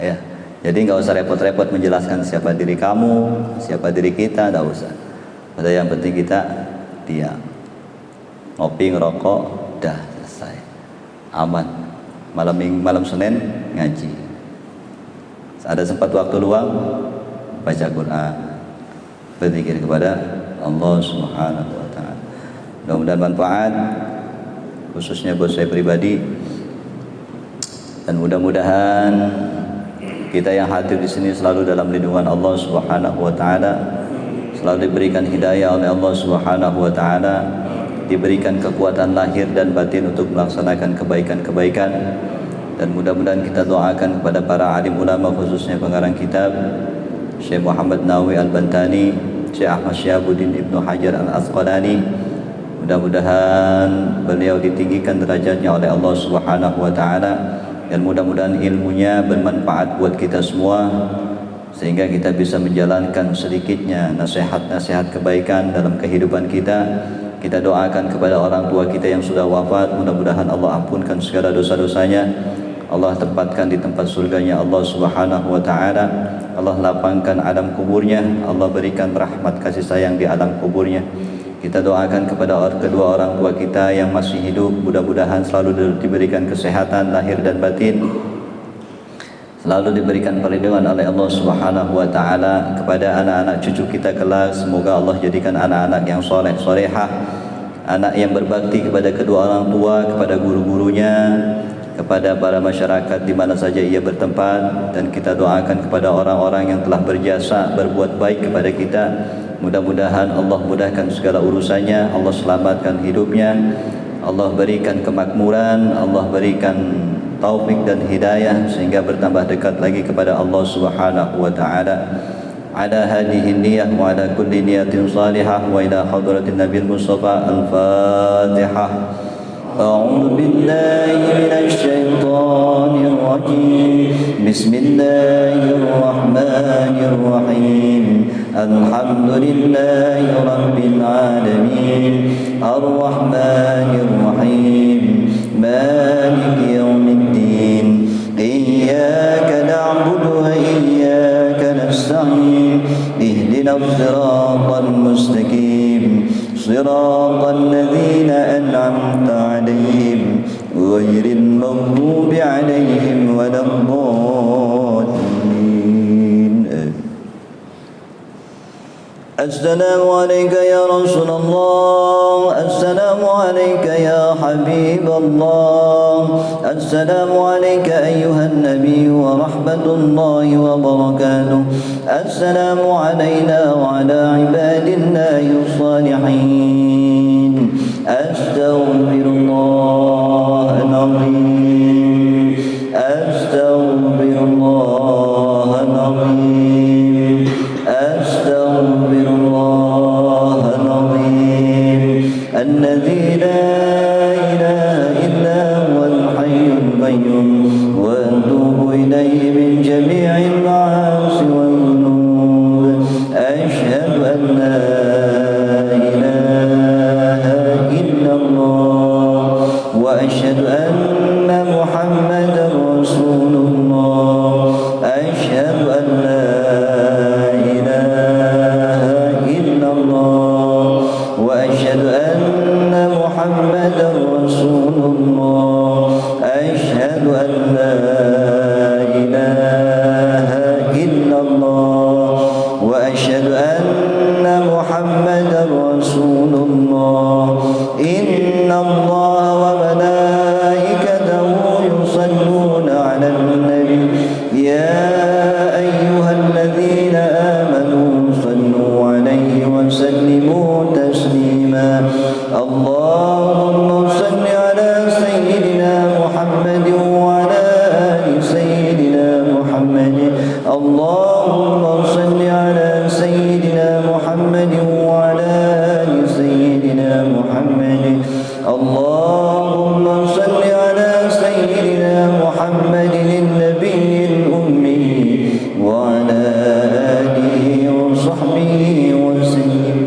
Ya. Jadi nggak usah repot-repot menjelaskan siapa diri kamu, siapa diri kita, nggak usah. Pada yang penting kita diam, ngopi, ngerokok, dah selesai, aman. Malam Senin ngaji. Ada sempat waktu luang, baca Quran, berzikir kepada Allah Subhanahu wa ta'ala. Mudah-mudahan manfaat, khususnya buat saya pribadi, dan mudah-mudahan kita yang hadir di sini selalu dalam lindungan Allah Subhanahu wa ta'ala, selalu diberikan hidayah oleh Allah Subhanahu wa ta'ala, diberikan kekuatan lahir dan batin untuk melaksanakan kebaikan-kebaikan. Dan mudah-mudahan kita doakan kepada para alim ulama, khususnya pengarang kitab Syekh Muhammad Nawawi Al-Bantani, Syekh Ahmad Syihabuddin Ibnu Hajar Al-Asqalani. Mudah-mudahan beliau ditinggikan derajatnya oleh Allah Subhanahu wa ta'ala, dan mudah-mudahan ilmunya bermanfaat buat kita semua, sehingga kita bisa menjalankan sedikitnya nasihat-nasihat kebaikan dalam kehidupan kita, Kita doakan kepada orang tua kita yang sudah wafat, mudah-mudahan Allah ampunkan segala dosa-dosanya. Allah tempatkan di tempat surganya Allah Subhanahu wa taala. Allah lapangkan alam kuburnya, Allah berikan rahmat kasih sayang di alam kuburnya. Kita doakan kepada kedua orang tua kita yang masih hidup, mudah-mudahan selalu diberikan kesehatan lahir dan batin, selalu diberikan perlindungan oleh Allah Subhanahu wa taala. Kepada anak-anak cucu kita kelak, semoga Allah jadikan anak-anak yang soleh solehah, anak yang berbakti kepada kedua orang tua, kepada guru-gurunya, kepada para masyarakat di mana saja ia bertempat. Dan kita doakan kepada orang-orang yang telah berjasa berbuat baik kepada kita, mudah-mudahan Allah mudahkan segala urusannya, Allah selamatkan hidupnya, Allah berikan kemakmuran, Allah berikan taufik dan hidayah sehingga bertambah dekat lagi kepada Allah Subhanahu wa taala. Ala hadhihi niyyah wa ala kulli niyatin salihah wa ila hadratin Nabil Mustafa. Al-Fatihah. A'udzu billahi minasy syaithanir rajim. Bismillahirrahmanirrahim. Alhamdulillahi rabbil alamin. Ar-Rahmanir Rahim. Maliki yaumiddin. Iyyaka na'budu wa iyyaka nasta'in. Ihdinas siratal mustaqim. Siratal ladzina an'amta 'alaihim ghairil maghdubi 'alaihim waladdallin. Assalamu alayka ya Rasulullah, assalamu alayka ya Habiballah, assalamu alayka ayyuhan nabiy wa rahmatullahi wa barakatuh. Assalamu alayna wa ala ibadillahi salihin. Astaghfirullahal azim. Astaghfirullahal azim. Astaghfirullahal azim. Alladzi la ilaha illa huwal hayyul qayyum wa atubu ilayhi min jami'il ma'asi wal dhunub. Ashhadu an la ilaha illallah wa ashhadu anna Muhammadar Rasulullah. Ashhadu an la وأشهد أن محمدا رسول الله. أشهد أن لا إله إلا الله وأشهد أن محمدا رسول الله. إن الله وملائكته يصلون على النبي يا أيها الذين آمنوا صلوا عليه وسلموا تسليما. اللهم صل على سيدنا محمد وعلى آل سيدنا محمد. اللهم صل على سيدنا محمد وعلى آل سيدنا محمد. اللهم صل على سيدنا محمد النبي الأمي وعلى آله وصحبه وسلم.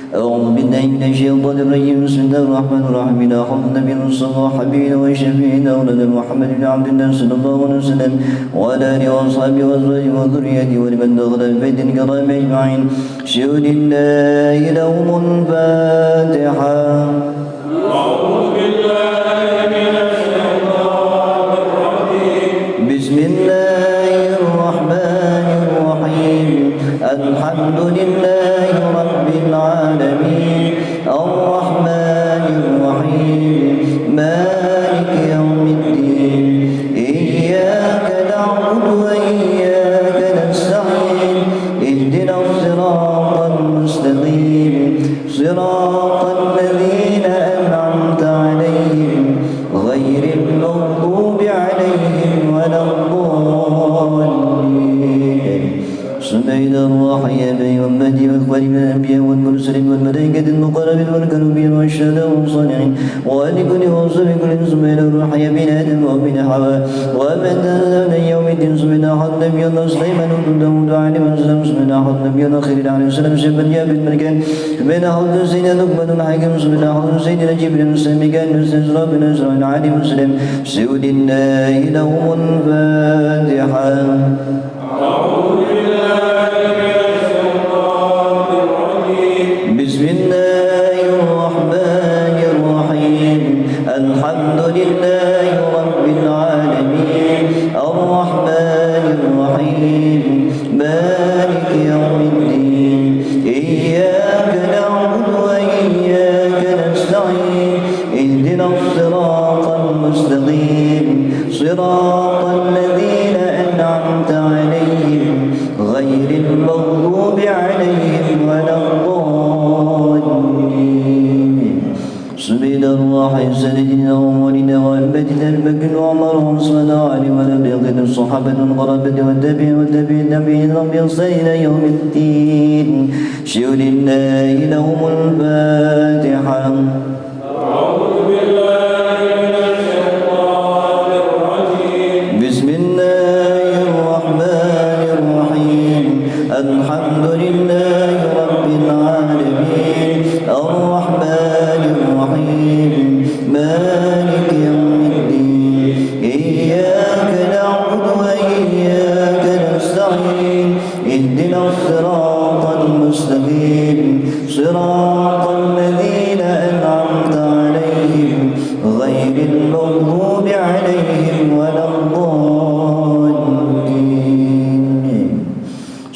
أعوذ بالله من الشيطان الرجيم. بسم الله الرحمن الرحيم. لا حول النبي المصطفى حبيبنا وشفيعنا ولد محمد بن عبد الله صلى الله عليه وسلم وعلى آله وأصحابه وأزواجه وذريته ولمن دخل البيت الكرام أجمعين. شهد الله لهم الفاتحة. أعوذ بالله من الشيطان الرجيم. بسم الله الرحمن الرحيم. الحمد لله رب العالمين. الرحمن الرحيم. مالك يوم الدين. إياك نعبد وإياك نستعين. اهدنا الصراط المستقيم. صراط الذين أنعمت عليهم غير المغضوب عليهم ولا الضالين. سبحان الرحيم والمهدي والأكبر من الأنبياء والمرسلين والملائكة المقربين والكروبين والشهداء والصالحين ولكل وصف كل سبحان الرحيم بن آدم وبن حواء ومن تنزل يوم الدين سبحان أحد نبي الله سليمان وابن داود عليه السلام سبحان أحد نبي الله خير عليه السلام سبحان جابر الملكان سبحان أحد سيدنا لقمان الحكم سبحان أحد سيدنا جبريل السامكان واستسرى بن إسرائيل عليه السلام سيد الله لهم الفاتحة. أعوذ بالله من الشيطان الرجيم. بسم الله الرحمن الرحيم الحمد لله رب العالمين الرحمن الرحيم مالك يوم الدين إياك نعبد وإياك نستعين اهدنا الصراط المستقيم صراط الذين أنعمت عليهم غير المغضوب عليهم ولا الضالين. سبحان الله سيدنا ومولانا والبدل البكر وعمر وعثمان وعلي ونبيض الصحابة والقرابة والتابعين والتابعين لهم بإحسان إلى يوم الدين. شيء لله لهم الفاتحة. أعوذ بالله من الشيطان الرجيم. بسم الله الرحمن الرحيم الحمد لله رب العالمين الرحمن الرحيم مالك يوم الدين إياك نعبد وإياك نستعين اهدنا الصراط المستقيم صراط الذين أنعمت عليهم غير المغضوب عليهم ولا الضالين.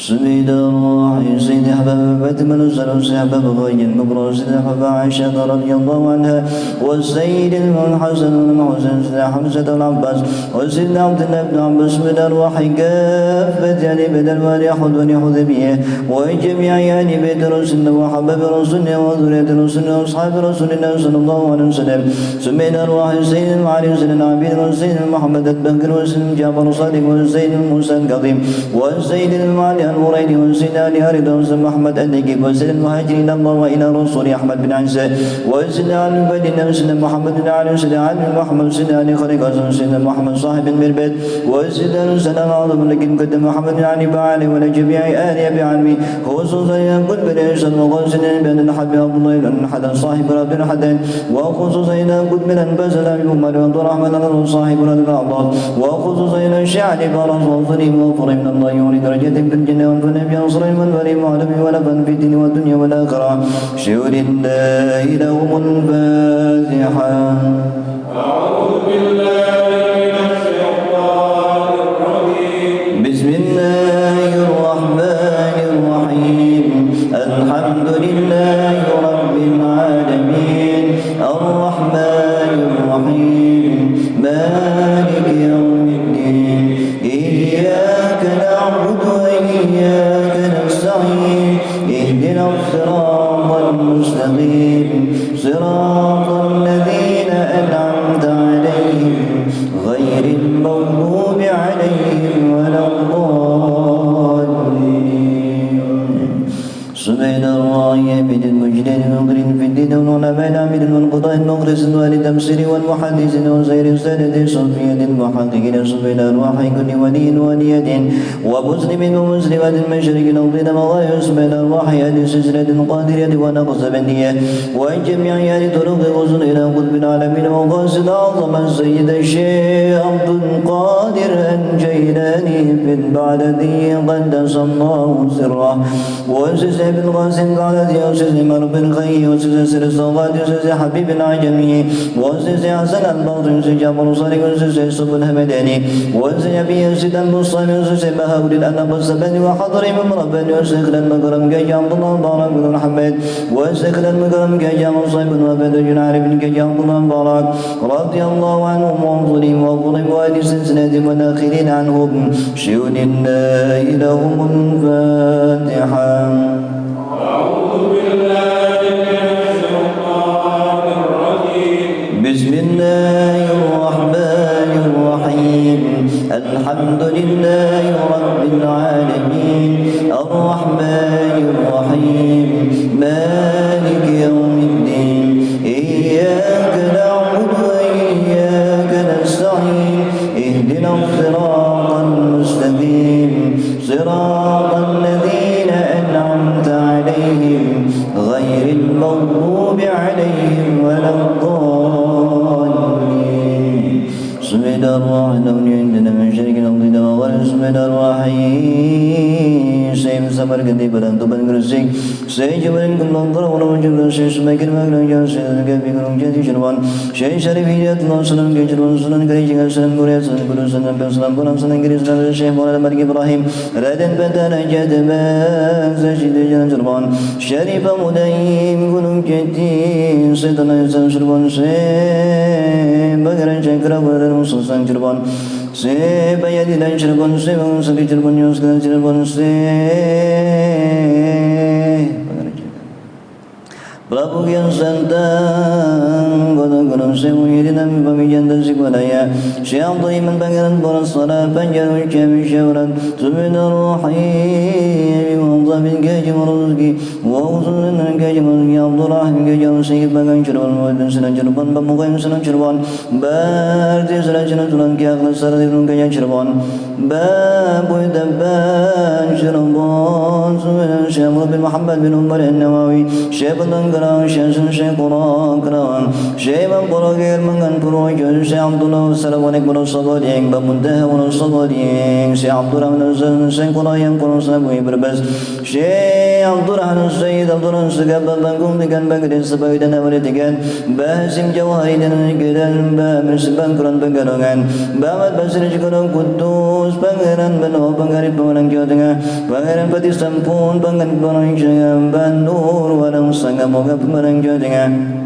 سبحان الله سيد أحباب فاطمة الزهراء أحباب غاية الكبرى سيد أحباب عائشة رضي الله عنها والسيد الحسن والحسين سيد حمزة والعباس وسيدنا عبد الله بن عباس من أرواح كافة أهل بدر واليهود والحديبية وجميع أهل بيت رسولنا وحباب رسولنا وذرية رسولنا وأصحاب رسول الله صلى الله عليه وسلم. سبحان أرواح السيد المعالي وسيد العبيد والسيد محمد البكر والسيد جعفر الصادق والسيد موسى الكظيم والسيد المعالي الوريدي والسيد علي هارد والسيد محمد النجيب والسيد المهاجرين الله وإلى رسول أحمد بن عيسى والسيد علي البدين والسيد محمد بن علي والسيد علي محمد والسيد علي خليق والسيد محمد صاحب بالبيت والسيد السلام العظيم لكن قد محمد بن علي بعلي ولجميع آل أبي علمي خصوصا يقول بالإرشاد وقوسنا بأن الحبيب عبد الله بن حدث صاحب رب الحدث وخصوصا يقول من البزل بأمر عبد الرحمن صاحب رب العباس وخصوصا إلى الشعر فرس وظلم وفر من الله يريد درجة في الجنة والنبي أصر والولي معلم ولبن في الدين والدنيا والآخرة. شهر الله لهم الفاتحة. أعوذ بالله من الشيطان الرجيم. بسم الله الرحمن الرحيم الحمد لله رب العالمين الرحمن الرحيم مالك يوم الدين إياك نعبد وإياك نستعين اهدنا الصراط المستقيم صراط الذين أنعمت عليهم غير المغضوب عليهم ولا الضالين. سبحان الله يمين المجدين المغرب في الدين والعلماء العامل والقضاء المخلص والتفسير والمحدث وسائر السادة الصوفية المحققين. سبحان أرواح كل ولي ولية ومسلم ومسلمة المشرق الأرض مغاير. سبحان أرواح أهل السلسلة القادرية ونقصبندية وجميع أهل طرق الوصول إلى قطب العالمين وقاصد أعظم السيد الشيخ عبد القادر الجيلاني في البعددي قدس الله سره وسيد بن القاسم قالت وسيد مرب الخي وسيد سر الصغات وسيد حبيب العجمي وسيد حسن الباطن وسيد جعفر الصادق وسيد يوسف الهمداني وسيد أبي يزيد المصطفى وسيد بهاول الأنب السباني وحضر من رباني وسيد المكرم كي عبد الله مبارك بن الحمد وسيد المكرم كي عبد الله بن وفد بن عارف كي عبد الله مبارك رضي الله عنهم وانظرهم وانظرهم وآل سلسلة والآخرين عنهم. شيء لله لهم الفاتحة. أعوذ بالله من الشيطان الرجيم. بسم الله الرحمن الرحيم الحمد لله رب العالمين العالمين الرحمن الرحيم مالك يوم الدين إياك نعبد وإياك نستعين اهدنا الصراط المستقيم صراط الذين أنعمت عليهم غير المغضوب عليهم ولا الضالين بسم الله الرحمن الرحيم عندنا من شرك الأرض دواء بسم الله الرحيم سيم سمر كندي بدن تبان كرسي سيج بدن كلام ترى ورم جبر سيج سمكر مغلق جان سيج كبي كرم جدي شربان سيج شريف هيات الله سلام كجربان سلام كري جان سلام كوريا سلام كوريا سلام بن سلام كلام سلام كري سلام الشيخ مولانا مالك إبراهيم ردن بدن جد باك سيد جان شربان شريف مدين كلام جدي سيدنا يسلم شربان سيج بغرن شكرا بغرن مسلم شربان سيج بيدي لين شربان سيج سكي شربان يوسكان شربان Prabu yang santang Guna-guna semuhiri Nabi pamijan dan sikwalaya Syekh Iman pangeran boros salat Panjarul kami syawrat Subhanarrahim Muhammad gaji meruzki Wa usulun gaji meruzki Abdurrahim gaji meruzki Bagang cerban Muhammad senang cerban Bamuqaim senang cerban Barti senang cerban Ki akhlas sarat Ibn gaji cerban Babu dabban cerban Subhanan Syekh bin Muhammad bin Umar An-Nawawi Syekh Tanggerang Syekh Syekh Qur'an Syekh Qur'an Mangan Purwajah Syekh Abdullah Assalamualaikum warahmatullahi wabarakatuh Bamuntaha warahmatullahi Syekh Abdurrahman Syekh Qur'an yang Qur'an Sabu berbas Syekh Abdurrahman Syed Abdurrahman Segab Bangkum dengan Baghdad sebagai dan Amerikan Bahasim Jawahari dan Negara Bersebang Quran Pegadongan Bamat Basri Jikono Kudus Pangeran Benoh Pangarip Pemenang Jawa Tengah Pangeran Pati Sampun Pangeran Pemenang Jawa Bandur Wadang Sangga Moga Pemenang Jawa Tengah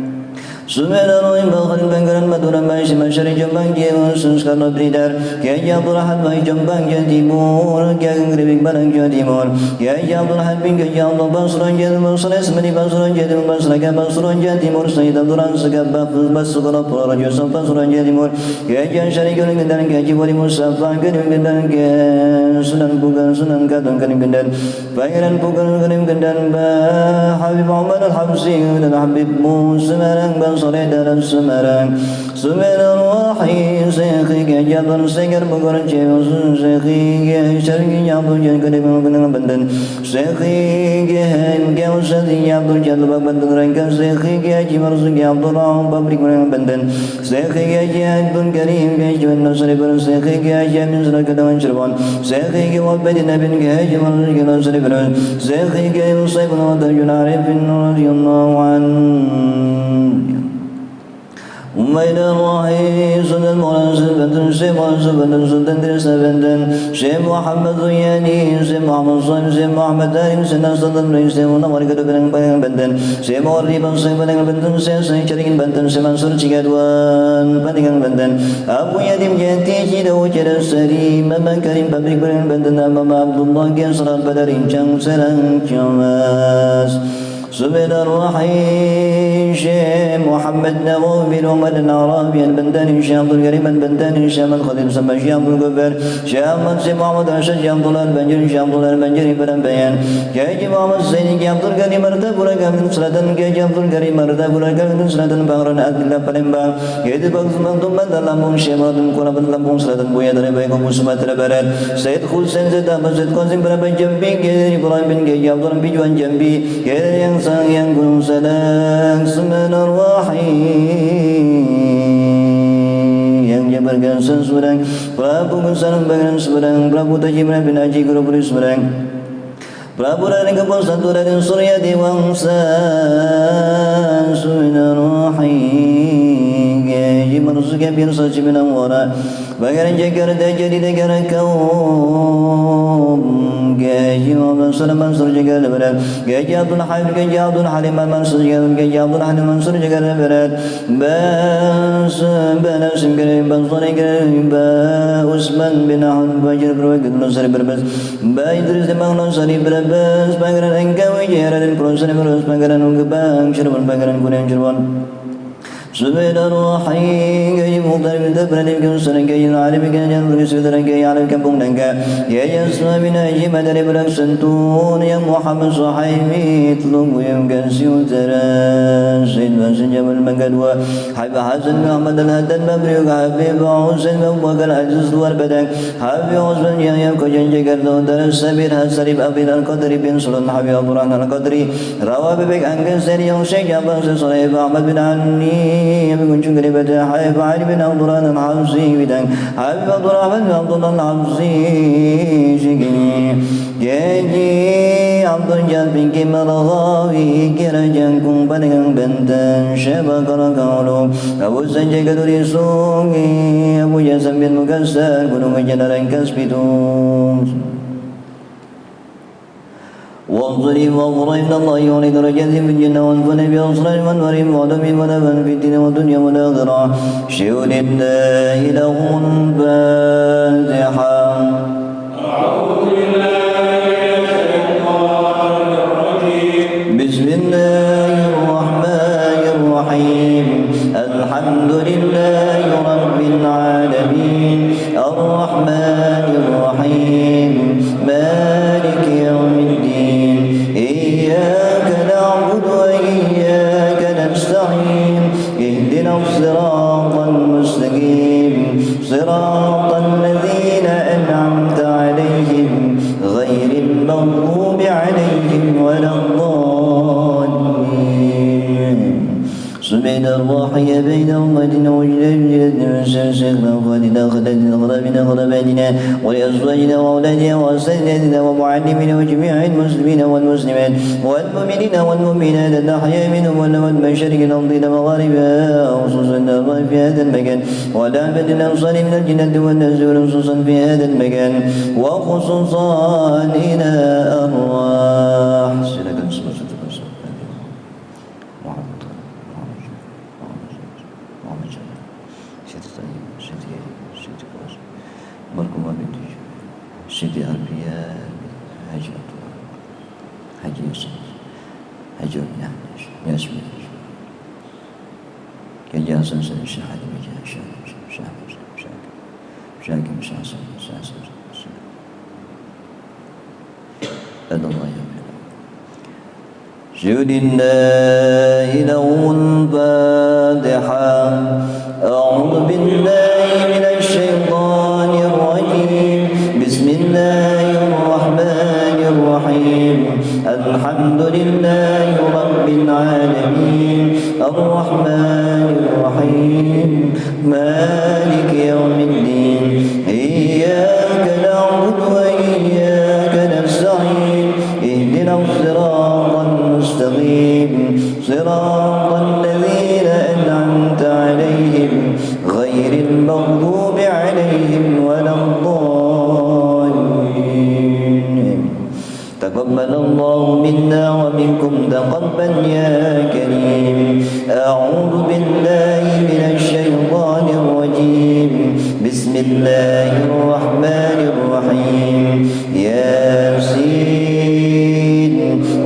Subhanallah Bakal Pangeran Madura Masyid Masyari Jombang Jawa Suskarno Bridar Kiai Abdul Ahad Bayi Jombang Jawa Timur Kiai Ngeribik Barang Jawa Timur Kiai Abdul Ahad bin Kiai Abdul Basran Jawa Basran Semedi Basran Jawa Timur Basran Basran Jawa Timur Sayyid Abdul Rahman Segab Bas Sukara Pura Raja Basran Jawa Timur Kiai Jan Syari Kuning Gendan Kiai Wali Musafa Kuning Gendan Kiai Sunan Bukan Sunan Katun Kuning Gendan Pangeran Bukan Kuning Gendan Habib Muhammad Al-Habsi dan Habib Musa Semarang Soleh dalam Semarang Subhanallah Syekhi Jabal Segar Bogor Jawa Syekhi Syarki Abdul Jalil Kedemang Banten Syekhi Gausadi Abdul Jalil Banten Rangka Syekhi Haji Marzuki Abdul Rahman Pabrik Banten Syekhi Haji Abdul Karim Haji Nasri Bar Syekhi Haji Amin Kedawan Cirebon Syekhi Wabadi Nabi Haji Marzuki Nasri Bar Syekhi Haji Musaib Nawadar Arifin radhiyallahu anhu Umayda Rahim Sultan Maulan Sultan Syekh Maulan Sultan Sultan Dirsa Banten Syekh Muhammad Zuyani Syekh Muhammad Saim Syekh Muhammad Darim Syekh Sultan Rai Syekh Munawar Kedua Banten Syekh Mawari Bangsa Padang Banten Syekh Caringin Banten Syekh Mansur Cigaduan Padang Banten Abu Yatim Jati Cidau Cerah Sari Mama Karim Pabrik Padang Banten Mama Abdullah Gesral Badarin Cang Serang Camas Subhanarrahim Syekh Muhammad Nawawi bin Umar Al-Arabi Al-Bantani Syekh Abdul Karim Al-Bantani Syekh Ahmad Khadim Sama Syekh Abdul Ghaffar Syekh Ahmad Syekh Muhammad Rashid Syekh Abdullah Al-Banjari Syekh Abdullah Al-Banjari Padambayan Kiai Muhammad Zaini Kiai Abdul Karim Martabura Kamin Selatan Kiai Abdul Karim Martabura Kamin Selatan Bangran Adillah Palembang Kiai Bagus Mantum Bandar Lampung Syekh Maradun Kuala Bandar Lampung Selatan Buya dari Baik Kumpul Sumatera Barat Said Khulsen Zeta Masjid Konsim Berapa Jambi Kiai Ibrahim bin Kiai Abdul Pijuan Jambi Kiai yang sang yang gunung sedang Subhanarrahim yang jabarkan sesurang Prabu Gusalam Bangan Seberang Prabu Tajimran bin Haji Guru Puri Seberang Prabu Raden Kepul Satu Raden Surya Dewangsa Subhanarrahim Gaji Manusia Biasa Cibinang Wara Bagaran Jakarta jadi negara kaum Gaji Muhammad Salam Mansur Jakarta Barat Gaji Abdul Halim Gaji Abdul Halim Mansur Jakarta Gaji Abdul Halim Mansur Jakarta Barat Bas Banasim Karim Bansuri Karim Ba Usman bin Ahmad Bajir Berwakil Nusari Berbas Ba Idris Demang Nusari Berbas Pangeran Engkawi Jaya Raden Prasani Berbas Pangeran Unggebang Cirebon Pangeran Kuning Cirebon سبحان الرحيم كي مختلف تبرد كنسر كي العالم كي جنر سدر كي على كبون كي يا يسمع من أجيب درب لك سنتون يا محمد صحيبي اطلب يمكن سيوتران سيد وسجم المنقد وحب حسن محمد الهدد مبريك حبيب حسن مبوك العجز والبدن حبيب حسن يا يمكو جنجك الدودر السبيل حسرب أبي القدر بن سلطان حبيب عبد الرحمن القدري روى بك أنك سريع شيخ أبو صليب أحمد بن عني يبقى شكري بتاحي فعلي بن عبد الرحمن الحمصي بدن حبيب عبد الرحمن بن عبد الله الحمصي شكري جيجي عبد الجاد بن كمال غاوي كرجنكم بنكم بنتن شبك ركولو أبو سنجي كدوري سوقي أبو جاسم بن مكسر كنو جنران كسبتون واضرب واضرب إن الله يعلي درجات في الجنة وانفن بأصر وانور وعدم ونفن في الدين والدنيا والآخرة شهود الله له الفاتحة أعوذ بالله من الشيطان الرجيم بسم الله الرحمن الرحيم الحمد لله رب العالمين الرحمن الرحيم مالك يوم الدين إياك نعبد وإياك نستعين اهدنا الصراط المستقيم صراط الذين أنعمت عليهم غير المغضوب عليهم ولا الضالين سبحان الراحي بين أمتنا وجلدنا من سلسلنا وخالنا خلدنا غرابنا غرباتنا ولأزواجنا وأولادنا وأساتذتنا ومعلمنا وجميع المسلمين والمسلمات والمؤمنين والمؤمنات الأحياء منهم والأموات مشارق الأرض مغاربها خصوصا الأرواح في هذا المكان والعباد الأنصار من الجنة والناس خصوصا في هذا المكان وخصوصا إلى أرواح سيدي أربيا حجي يوسف حجي ياسمين كان جاسم سنشا حدي بجا شاكم شاسم أدى الله يوم شهد الله له الفاتحة أعوذ بالله من الشيطان الرجيم بسم الله الرحمن الرحيم الحمد لله رب العالمين الرحمن الرحيم مالك يوم الدين إياك نعبد وإياك نستعين اهدنا الصراط المستقيم صراط الذين أنعمت عليهم غير المغضوب عليهم ولا الضالين تقبل الله منا ومنكم تقبل يا كريم أعوذ بالله من الشيطان الرجيم بسم الله الرحمن الرحيم ياسين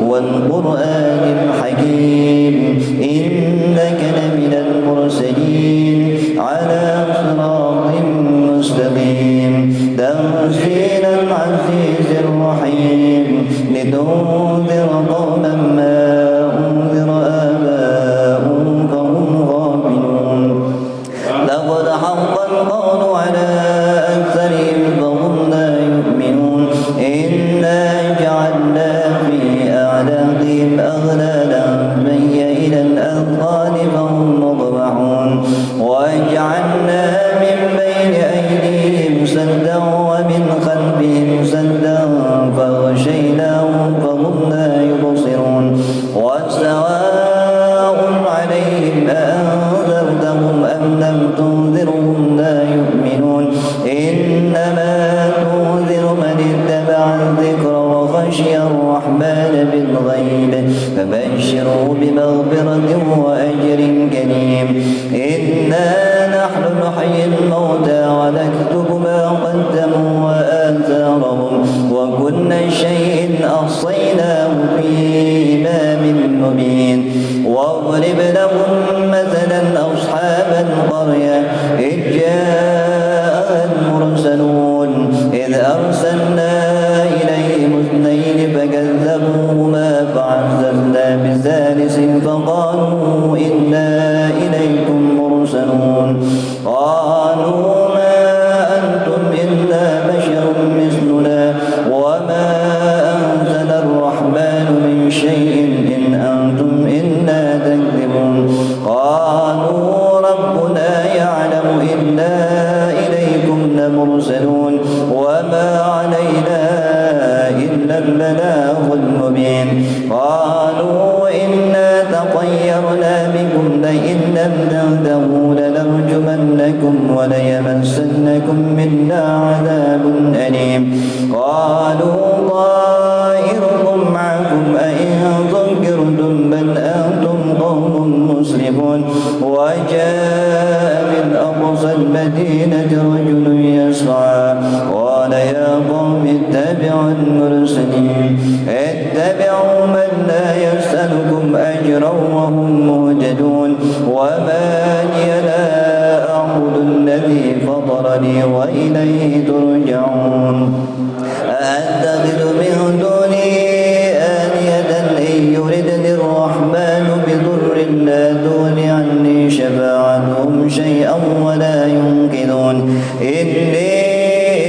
والقرآن الحكيم إنك لمن المرسلين على صراط مستقيم تنزيل العزيز الرحيم لتنذر قوما ما أنذر آباؤهم فهم غافلون لقد حق القول على أكثرهم فهم لا يؤمنون إنا جعلنا في أعناقهم أغلالا فهي إلى الأذقان فهم مقمحون وجعلنا من بين أيديهم سدا ومن خلفهم سدا فغشيناهم فهم لا يبصرون وسواء عليهم أأنذرتهم أم لم تنذرهم لا يؤمنون إنما تنذر من اتبع الذكر وخشي الرحمن بالغيب فبشره بمغفرة وأجر كريم إنا نحن نحيي الموتى ونكتب ما قدموا وآثارهم وكل شيء أحصيناه في إمام مبين واضرب لهم مثلا اثنين فكذبوهما فعززنا بثالث فقالوا إنا إليكم مرسلون قالوا ما أنتم إلا بشر مثلنا وما أنزل الرحمن من شيء إن أنتم إلا تكذبون قالوا ربنا يعلم إنا إليكم لمرسلون وما علينا إلا البلاغ المبين قالوا إنا تطيرنا بكم لئن لم تنتهوا لنرجمنكم وليمسنكم منا عذاب أليم قالوا طائركم معكم أئن ذكرتم بل أنتم قوم مسرفون وجاء من أقصى المدينة رجل يسعى قال يا قوم اتبعوا المرسلين اتبعوا من لا يسألكم أجرا وهم مهتدون وما لي لا أعبد الذي فطرني وإليه ترجعون أأتخذ من دونه آلهة إن يردني الرحمن بضر لا تغن عني شفاعتهم شيئا ولا ينقذون إني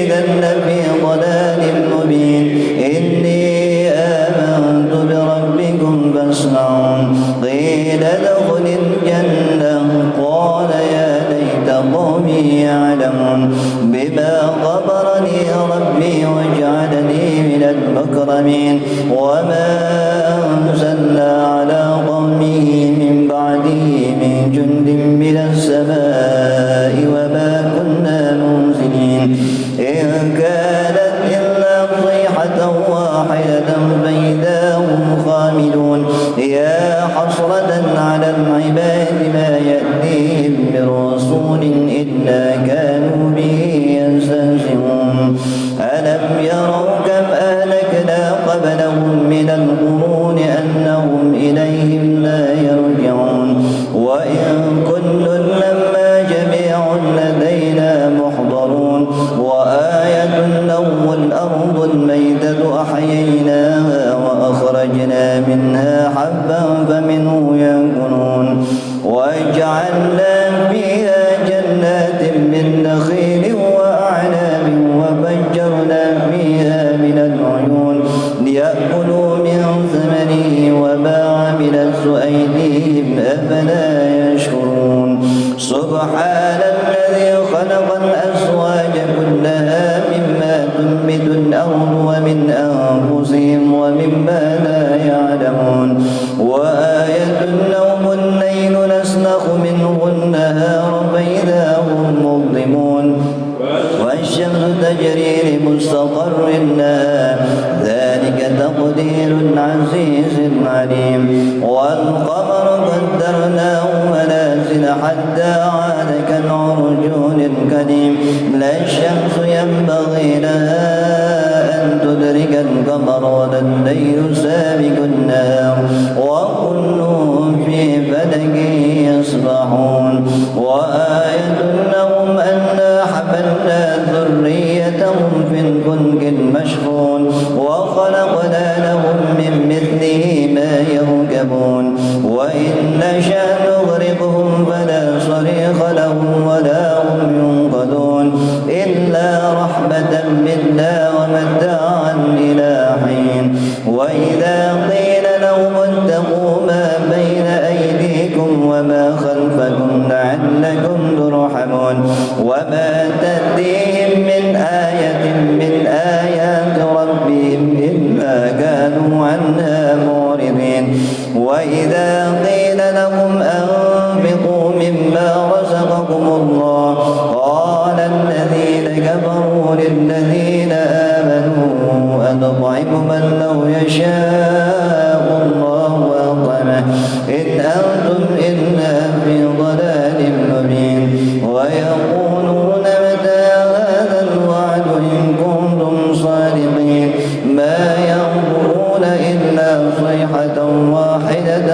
إذا لفي ضلال مبين إني آمنت بربكم فاسمعون قيل ادخل الجنة قال يا ليت قومي يعلمون بما غفرني ربي وجعلني من المكرمين وما أنزلنا على قومه من بعده من جند من السماء وما كنا منزلين إن كانت إلا صيحة واحدة فإذا هم خامدون يا حسرة على العباد ما يأتيهم من رسول إلا كانوا به يستهزئون ألم يروا كم أهلكنا قبلهم من القرون أنهم إليهم لا يرجعون وإن كل لما جميع لدينا محضرون وآية لهم الأرض الميتة أحييناها وأخرجنا منها حبا فمنه يأكلون وجعلنا فيها جنات من نخيل وأعناب وفجرنا فيها من العيون ليأكلوا من ثمره وما عملت أيديهم أفلا يشكرون سبحان الذي خلق الأزواج كلها مما تنبت الأرض ومن أنفسهم ومما لا يعلمون وآية لهم الليل نسلخ منه النهار فإذا هم مظلمون والشمس تجري لمستقر لها ذلك تقدير العزيز العليم والقمر قدرناه منازل حتى عاد كالعرجون القديم لا الشمس ينبغي لها أن تدرك القمر ولا الليل سابق النهار وكل في فلك يسبحون وآية لهم أنا حملنا ذريتهم في الفلك المشحون وخلقنا لهم من مثله ما يركبون وإن نشأ نغرقهم فلا صريخ لهم ولا هم ينقذون إلا رحمة منا ومتاعا إلى حين وإذا قيل لهم اتقوا ما بين أيديكم وما خلفكم لعلكم ترحمون وما تأتيهم من آية من آيات ربهم إلا كانوا عنها معرضين وإذا قيل لهم أنفقوا مما رزقكم الله قال الذين كفروا للذين آمنوا أنطعم من لو يشاء الله أطعمه إن أنتم إلا في ضلال مبين ويقولون متى هذا الوعد إن كنتم صادقين ما ينظرون إلا صيحة واحدة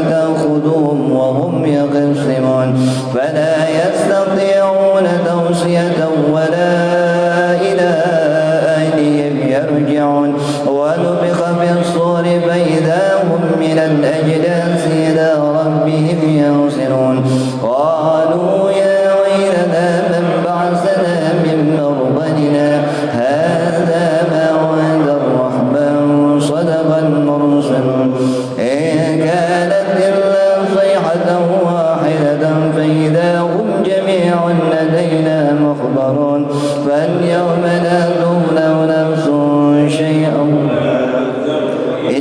تأخذهم وهم يخصمون فلا يستطيعون توصية ولا إلى أهلهم يرجعون ونفخ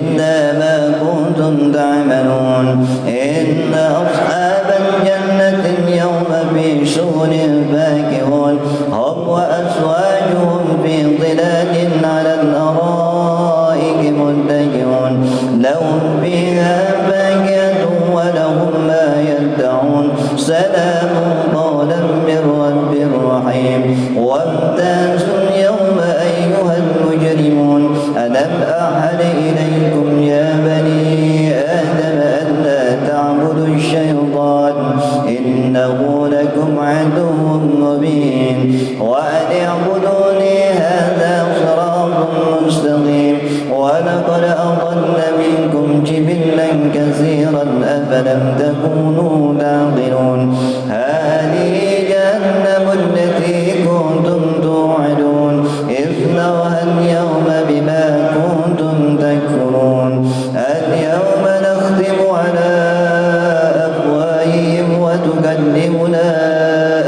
إنما كنتم تعملون إن أصحاب الجنة اليوم في شغل فاكهون هم وأزواجهم في ظلال على الأرائك متكئون لهم فيها فاكهة ولهم ما يدعون سلام قولا من رب رحيم وامتازوا اليوم أيها المجرمون ألم أعهد إليكم يا بني آدم ألا تعبدوا الشيطان إنه لكم عدو مبين وأن اعبدوني هذا صراط مستقيم ولقد أضل منكم جبلا كثيرا أفلم تكونوا تعقلون هذه جهنم التي كنتم توعدون اصلوها اليوم بما كنتم تكفرون اليوم نختم على أفواههم وتكلمنا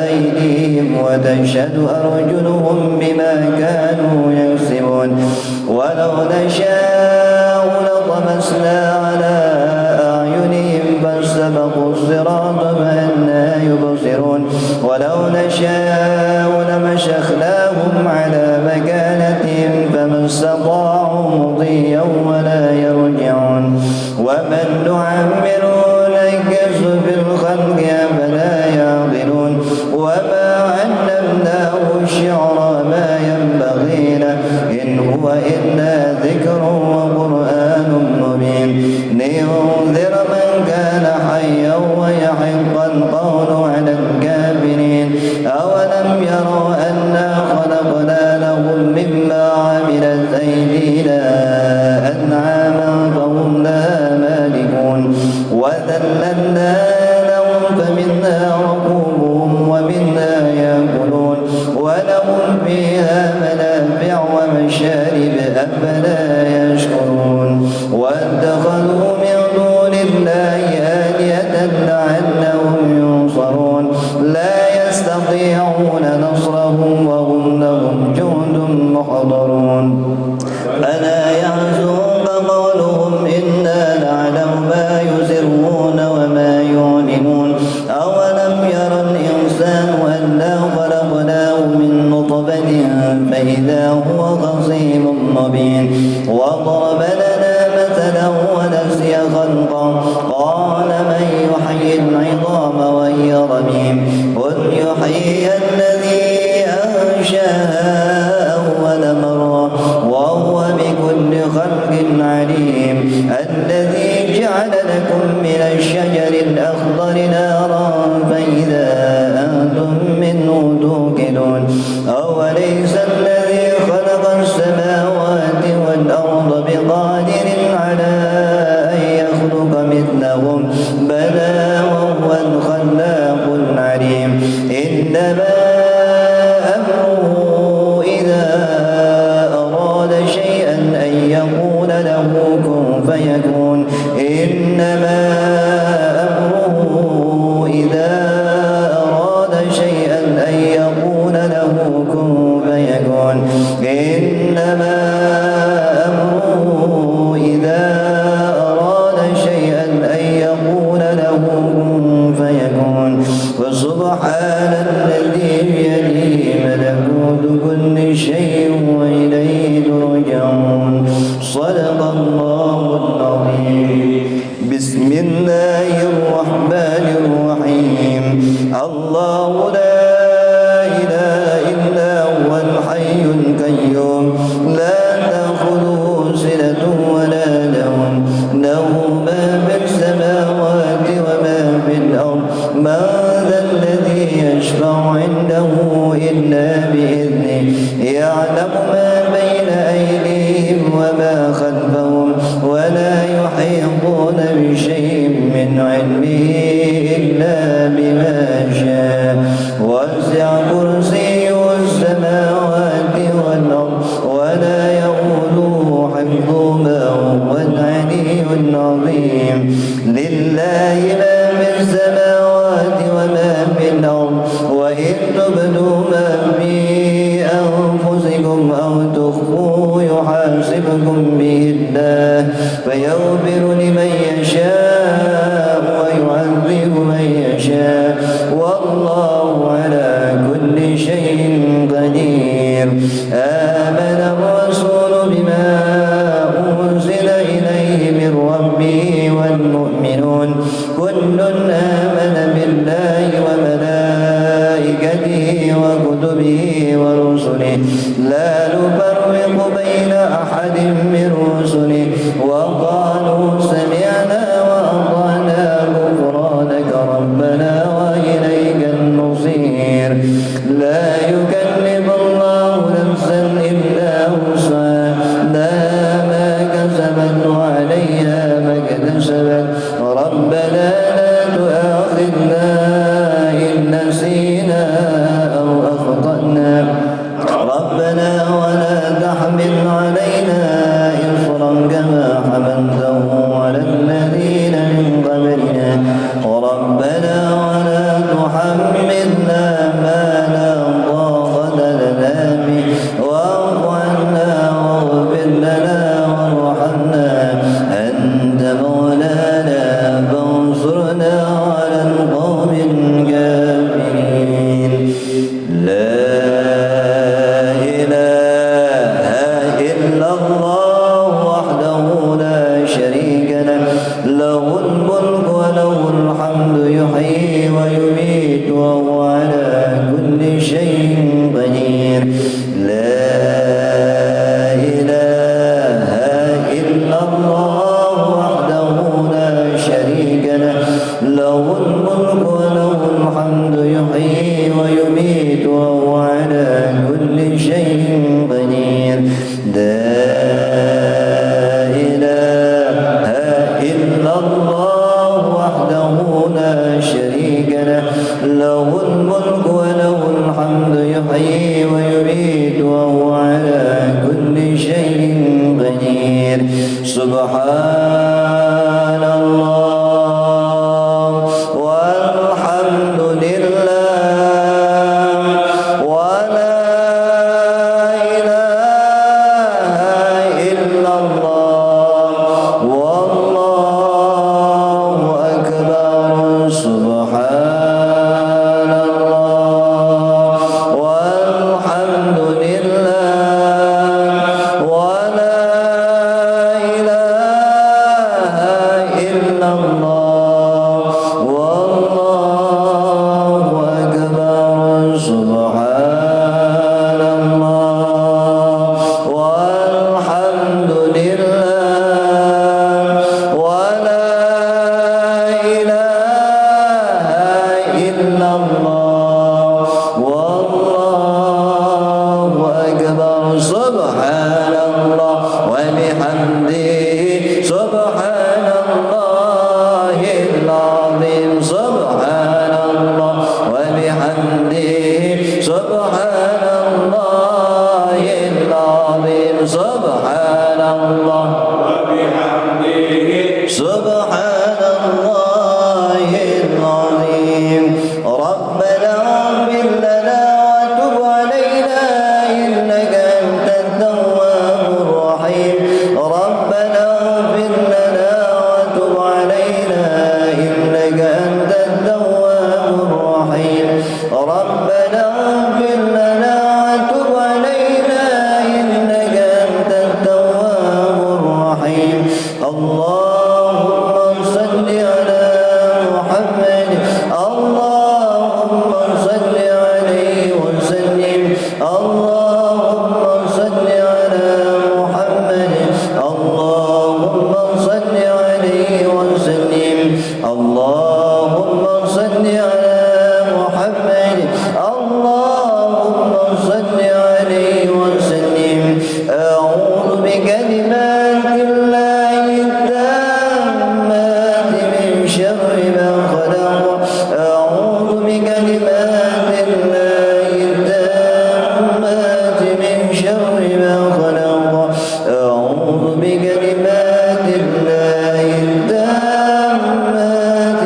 أيديهم وتشهد أرجلهم بما كانوا يكسبون ولو نشاء لطمسنا على أعينهم فاستبقوا الصراط فأنى يبصرون ولو نشاء لمسخناهم على مكانتهم فما استطاعوا مضيا ولا يرجعون ومن نعمره ننكس في الخلق أفلا يعقلون وما علمناه الشعر ما ينبغي له إن هو إلا ذكر وقرآن مبين لينذر من كان حيا ويحق القول على الكافرين أولم يروا أنا خلقنا لهم مما عملت أيدينا أنعاما فهم لها مالكون وذللنا لهم فمنها ركوبهم ومنها يأكلون ولهم فيها منافع ومشارب أفلا يشكرون واتخذوا من دون الله آلهة لعلهم ينصرون لا يستطيعون نصرهم وهم لهم جند محضرون ألا يحزنك قولهم إنا نعلم ما يسرون وما يعلنون أولم ير الإنسان أنا خلقناه من نطفة فإذا هو خصيم مبين وضرب لنا مثلا ونسي خلقه قال من يحيي العظام وهي رميم قل يحييها الذي أنشأها أول مرة وهو بكل خلق عليم الذي جعل لكم من الشجر الأخضر نارا فإذا أنتم منه توقدون أوليس الذي خلق السماوات والأرض بقادر على أن يخلق مثلهم بلى وهو الخلاق العليم إنما أمره إذا أراد شيئا أن يقول له كن فيكون إنما أمره إذا أراد شيئا أن يقول له كن فيكون إنما أمره إذا أراد شيئا أن يقول له كن فيكون وسبحان الذي بيده ملكوت كل شيء وإليه ترجعون صدق الله العظيم بسم الله الرحمن الرحيم الله لا إله إلا هو الحي القيوم لا تأخذه سنة ولا نوم له ما في السماوات وما في الأرض من ذا الذي يشفع عنده إلا بإذنه يعلم ما بين أيديهم وما خلفهم ولا يحيطون بشيء من علمه إلا بما شاء وسع كرسيه السماوات والأرض ولا يؤوده حفظهما وهو العلي العظيم لله ما في السماوات وما في الأرض وإن تبدوا ما في أنفسكم أو تخفوه يحاسبكم به الله فيغفر لمن يشاء ويعذب من يشاء والله على كل شيء قدير. آمن الرسول بما أنزل إليه من ربه والمؤمنون كل آمن بالله وملائكته وكتبه ورسله لا نفرق بين أحد من رسله وقالوا سمعنا وأطعنا غفرانك ربنا وإليك النصير. لا يكلف الله نفسا إلا وسعها لها ما كسبت وعليها ما اكتسبت ربنا لا تؤاخذنا إن نسينا أو أخطأنا ربنا ولا تحمل علينا إصرا كما حملته على الذين من قبلنا ربنا ولا تحملنا ما لا طاقة لنا به واعف عنا واغفر لنا وارحمنا أنت مولانا فانصرنا على القوم الكافرين. لا إله إلا الله وحده لا شريك له له الملك وله الحمد يحيي ويميت وهو على كل شيء قدير. لا إله إلا الله وحده لا شريك له له الملك وله الحمد يحيي ويميت وهو على كل شيء قدير. لا إله إلا الله وحده لا شريك له له الملك وله الحمد يحيي ويميت وهو على كل شيء قدير. سبحان الله والحمد لله ولا إله إلا الله والله أكبر. سبحان الله والحمد لله ولا إله إلا الله والله أكبر. سبحان الله والحمد لله ولا إله إلا الله والله أكبر. سبحان الله وبحمده سبحان الله العظيم. سبحان الله وبحمده سبحان الله العظيم. سبحان الله وبحمده سبحان الله العظيم. ربنا اغفر لنا وتب علينا إنك أنت التواب الرحيم. ربنا اغفر لنا وتب علينا إنك أنت التواب الرحيم. ربنا اغفر لنا وتب علينا إنك أنت التواب الرحيم. اللهم صل على محمد اللهم صل عليه وسلم. اللهم صل على محمد اللهم صل عليه وسلم. اللهم صل على محمد اللهم صل عليه وسلم. أعوذ بكلمات الله التامات من شر ما خلق. أعوذ بكلمات الله التامات من شر ما خلق. أعوذ بكلمات الله التامات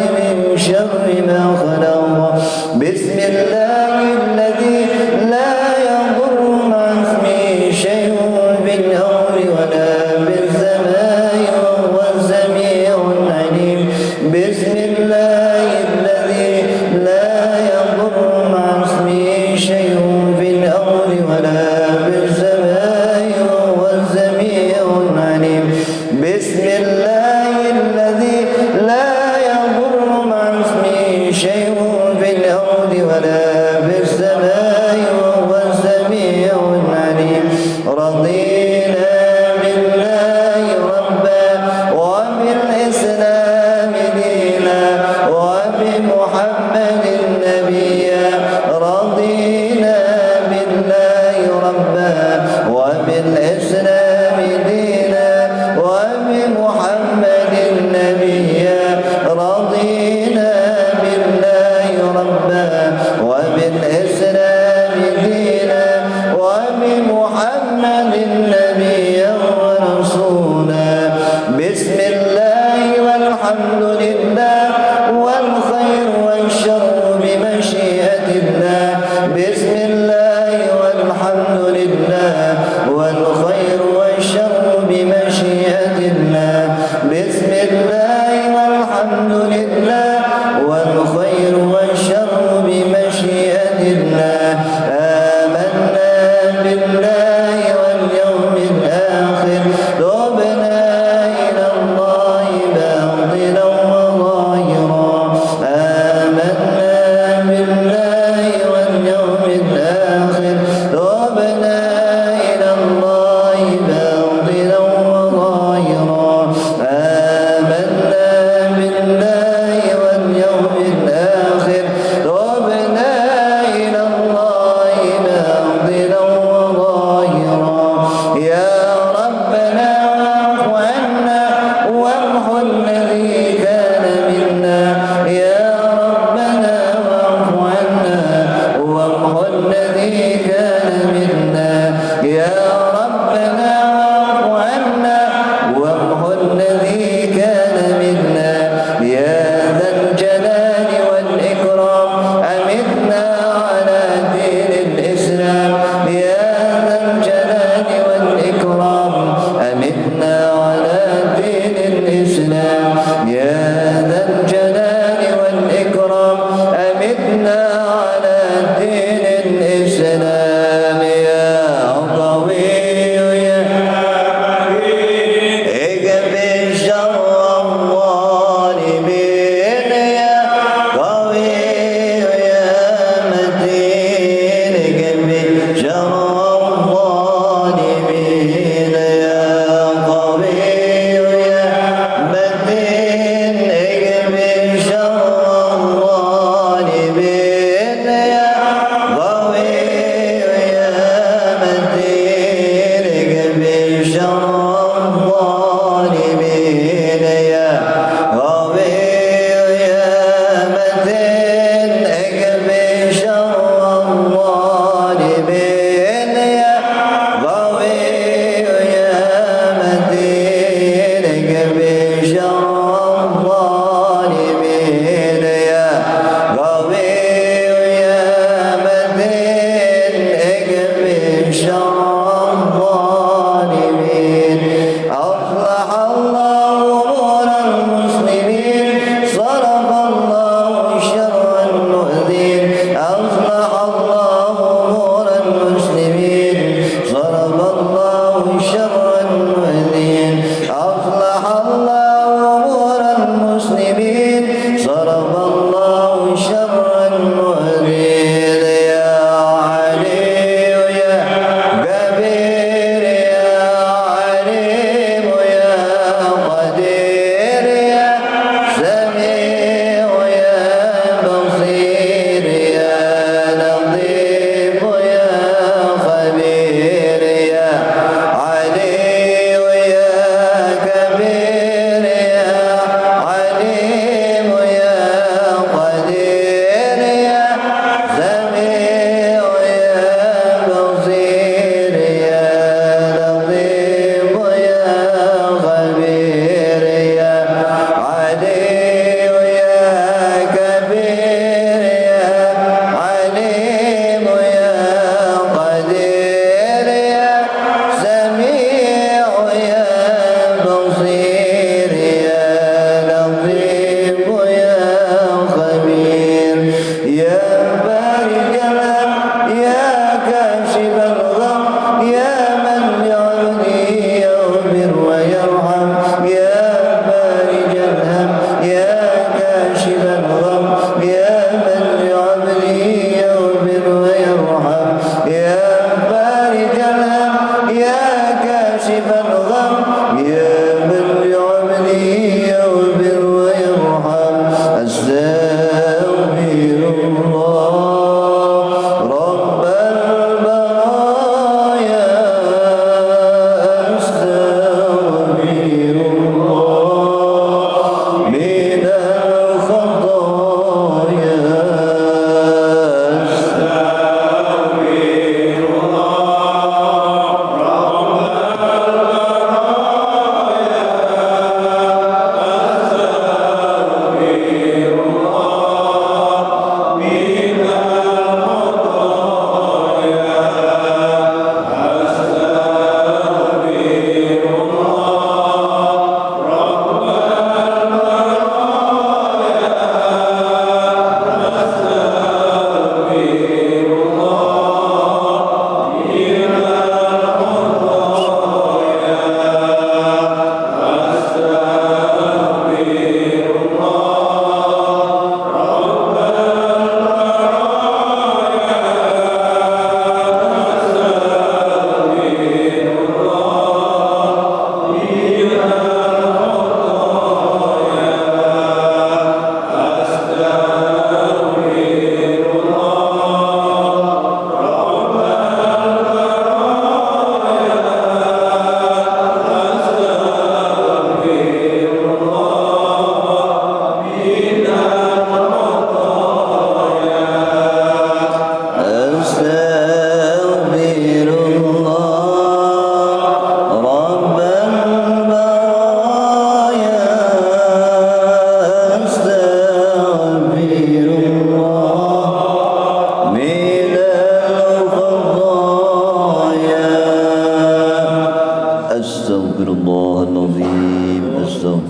ربا وبالإسلام دينا وبمحمد نبيا رضينا بالله ربا وبالإسلام دينا وبمحمد نبيا رضينا بالله ربا وبالإسلام دينا وبمحمد نبيا ورسولا بسم الله والحمد لله والخير والشر بمشيئة الله بسم الله والحمد لله والخير والشر بمشيئة الله بسم الله والحمد لله والخير والشر بمشيئة الله آمنا بالله واليوم الآخر تبنا إلى الله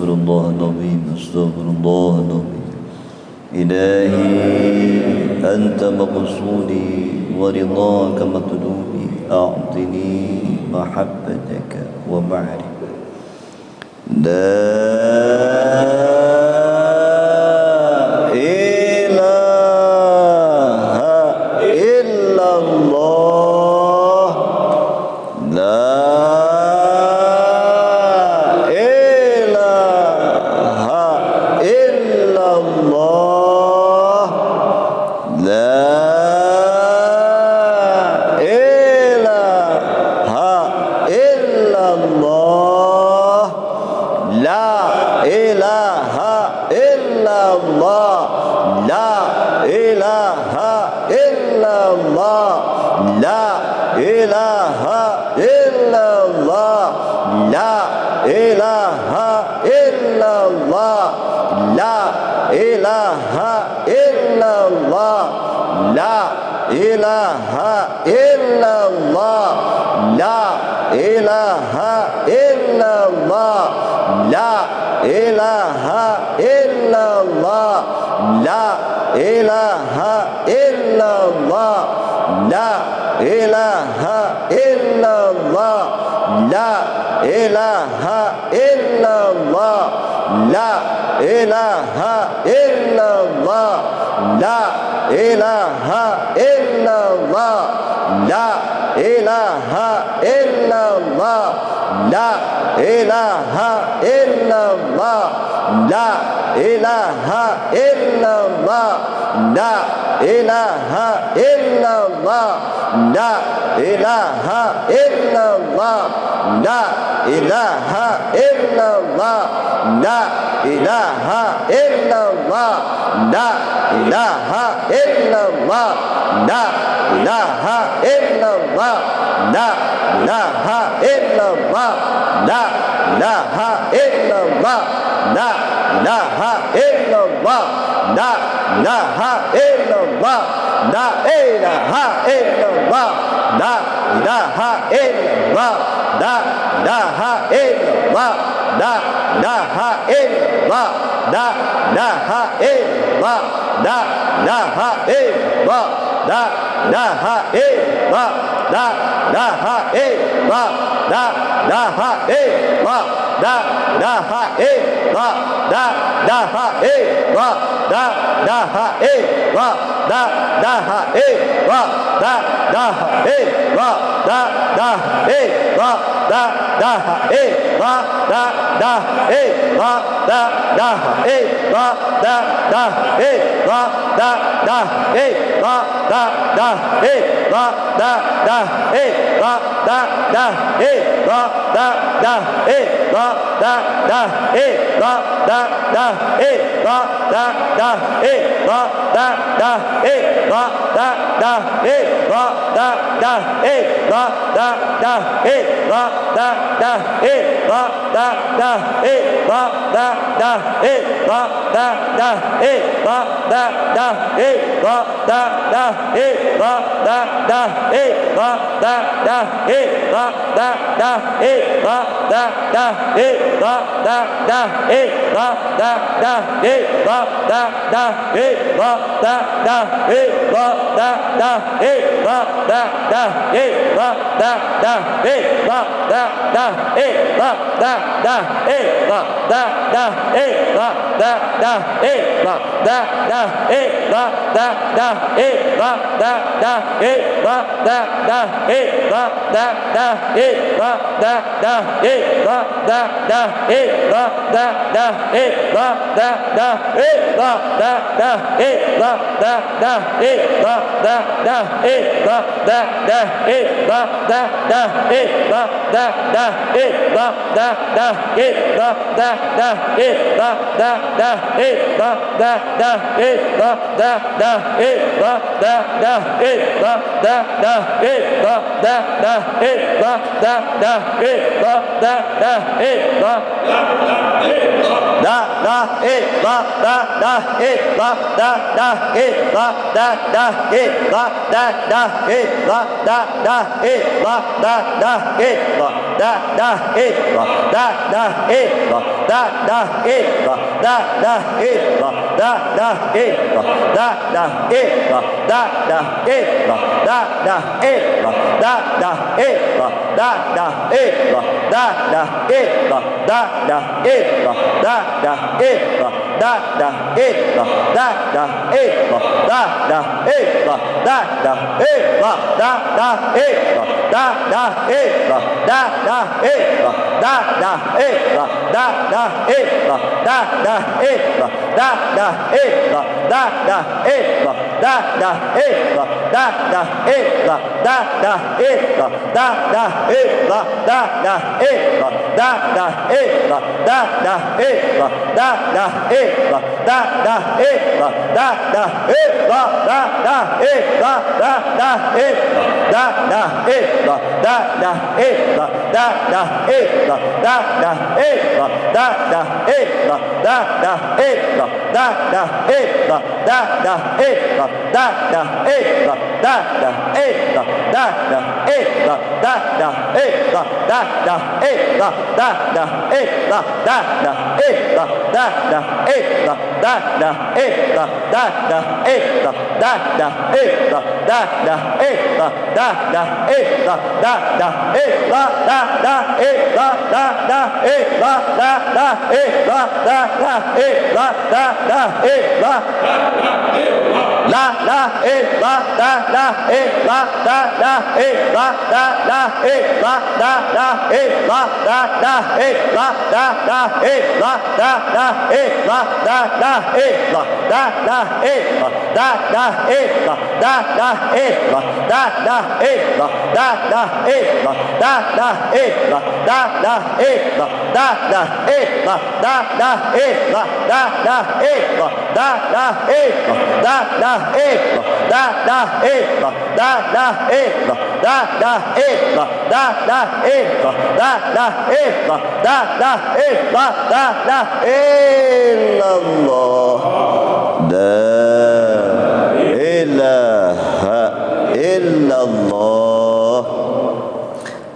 Astaghfirullahaladzim, Astaghfirullahaladzim. Ilahi anta maqsudi wa ridhaka matlubi, a'tini mahabbataka wa ma'rifah. La La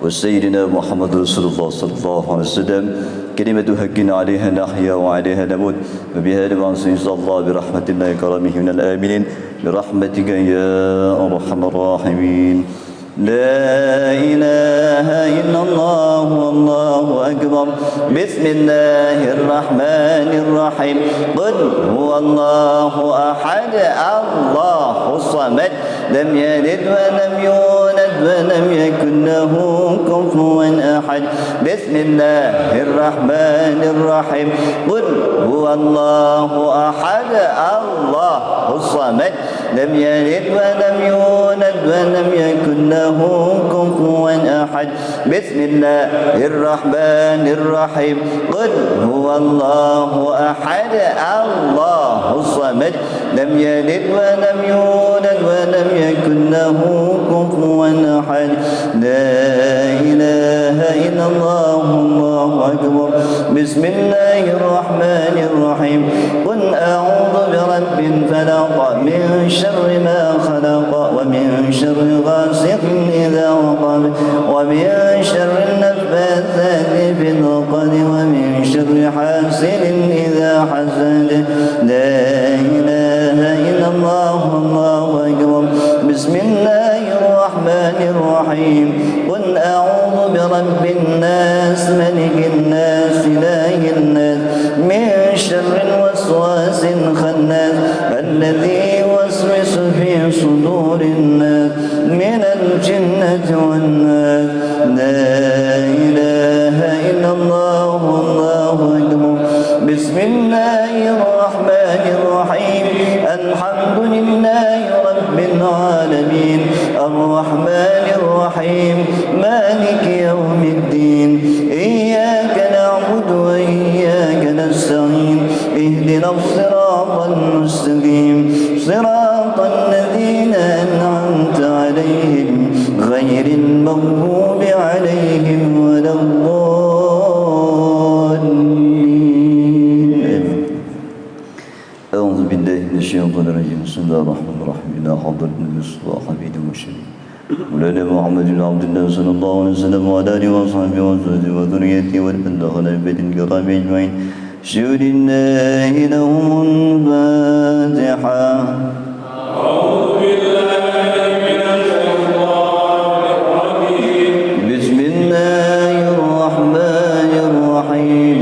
وسيدنا محمد رسول الله صلى الله عليه وسلم كلمة حق عليها نحيا وعليها نموت وبها نبعث إن شاء الله برحمة الله كرمه من الآمنين برحمتك يا أرحم الراحمين. لا إله إلا الله والله أكبر. بسم الله الرحمن الرحيم. قل هو الله أحد الله الصمد لم يلد ولم يولد ولم يكن له كفوا أحد. بسم الله الرحمن الرحيم. قل هو الله أحد الله الصمد لم يلد ولم يولد ولم يكن له كفوا أحد. بسم الله الرحمن الرحيم. قل هو الله أحد الله الصمد لم يلد ولم يولد ولم يكن له كفوا أحد. لا إله إلا الله والله أكبر. بسم الله الرحمن الرحيم. قل أعوذ برب الفلق من شر ما خلق ومن شر غاسق إذا وقب ومن شر النفاثات في العقد ومن شر حاسد إذا حسد. لا إله إلا الله والله أكبر. بسم الله الرحمن الرحيم. قل أعوذ برب الناس ملك الناس إله الناس من شر الوسواس الخناس الذي يوسوس في صدور الناس من الجنة والناس. لا إله إلا الله والله أكبر. بسم الله الرحمن الرحيم. الحمد لله رب العالمين الرحمن الرحيم مالك يوم الدين. إياك نعبد وإياك نستعين. اهدنا الصراط المستقيم صراط الذين أنعمت عليهم غير المغضوب عليهم ولا الضالين. الشيطان الرجيم بسم الله الرحمن الرحيم إلى حضرة النبي صلى الله عليه وسلم مولانا محمد بن عبد الله صلى الله عليه وسلم وعلى آله وصحبه وزوجه وذريته ومن دخل البيت الكرام أجمعين شهد الله لهم الفاتحة. أعوذ بالله من الشيطان الرجيم بسم الله الرحمن الرحيم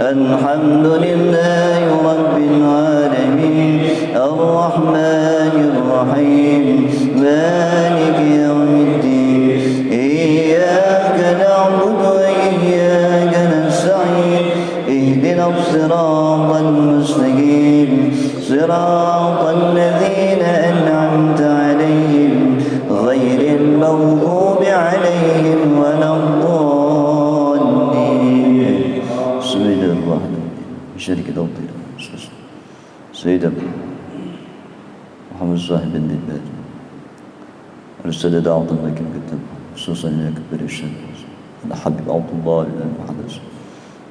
الحمد لله رب العالمين الرحمن الرحيم مالك يوم الدين إياك نعبد وإياك نستعين اهدنا الصراط المستقيم صراط الذين أنعمت عليهم غير المغضوب عليهم ولا الضالين. بسم الله الرحمن الرحيم شركة الطيران سيد محمد صاحب النبات الأستاذ أعظم لكن كتب خصوصا إلى كبر الشمس الحبيب عبد الله بن المحدث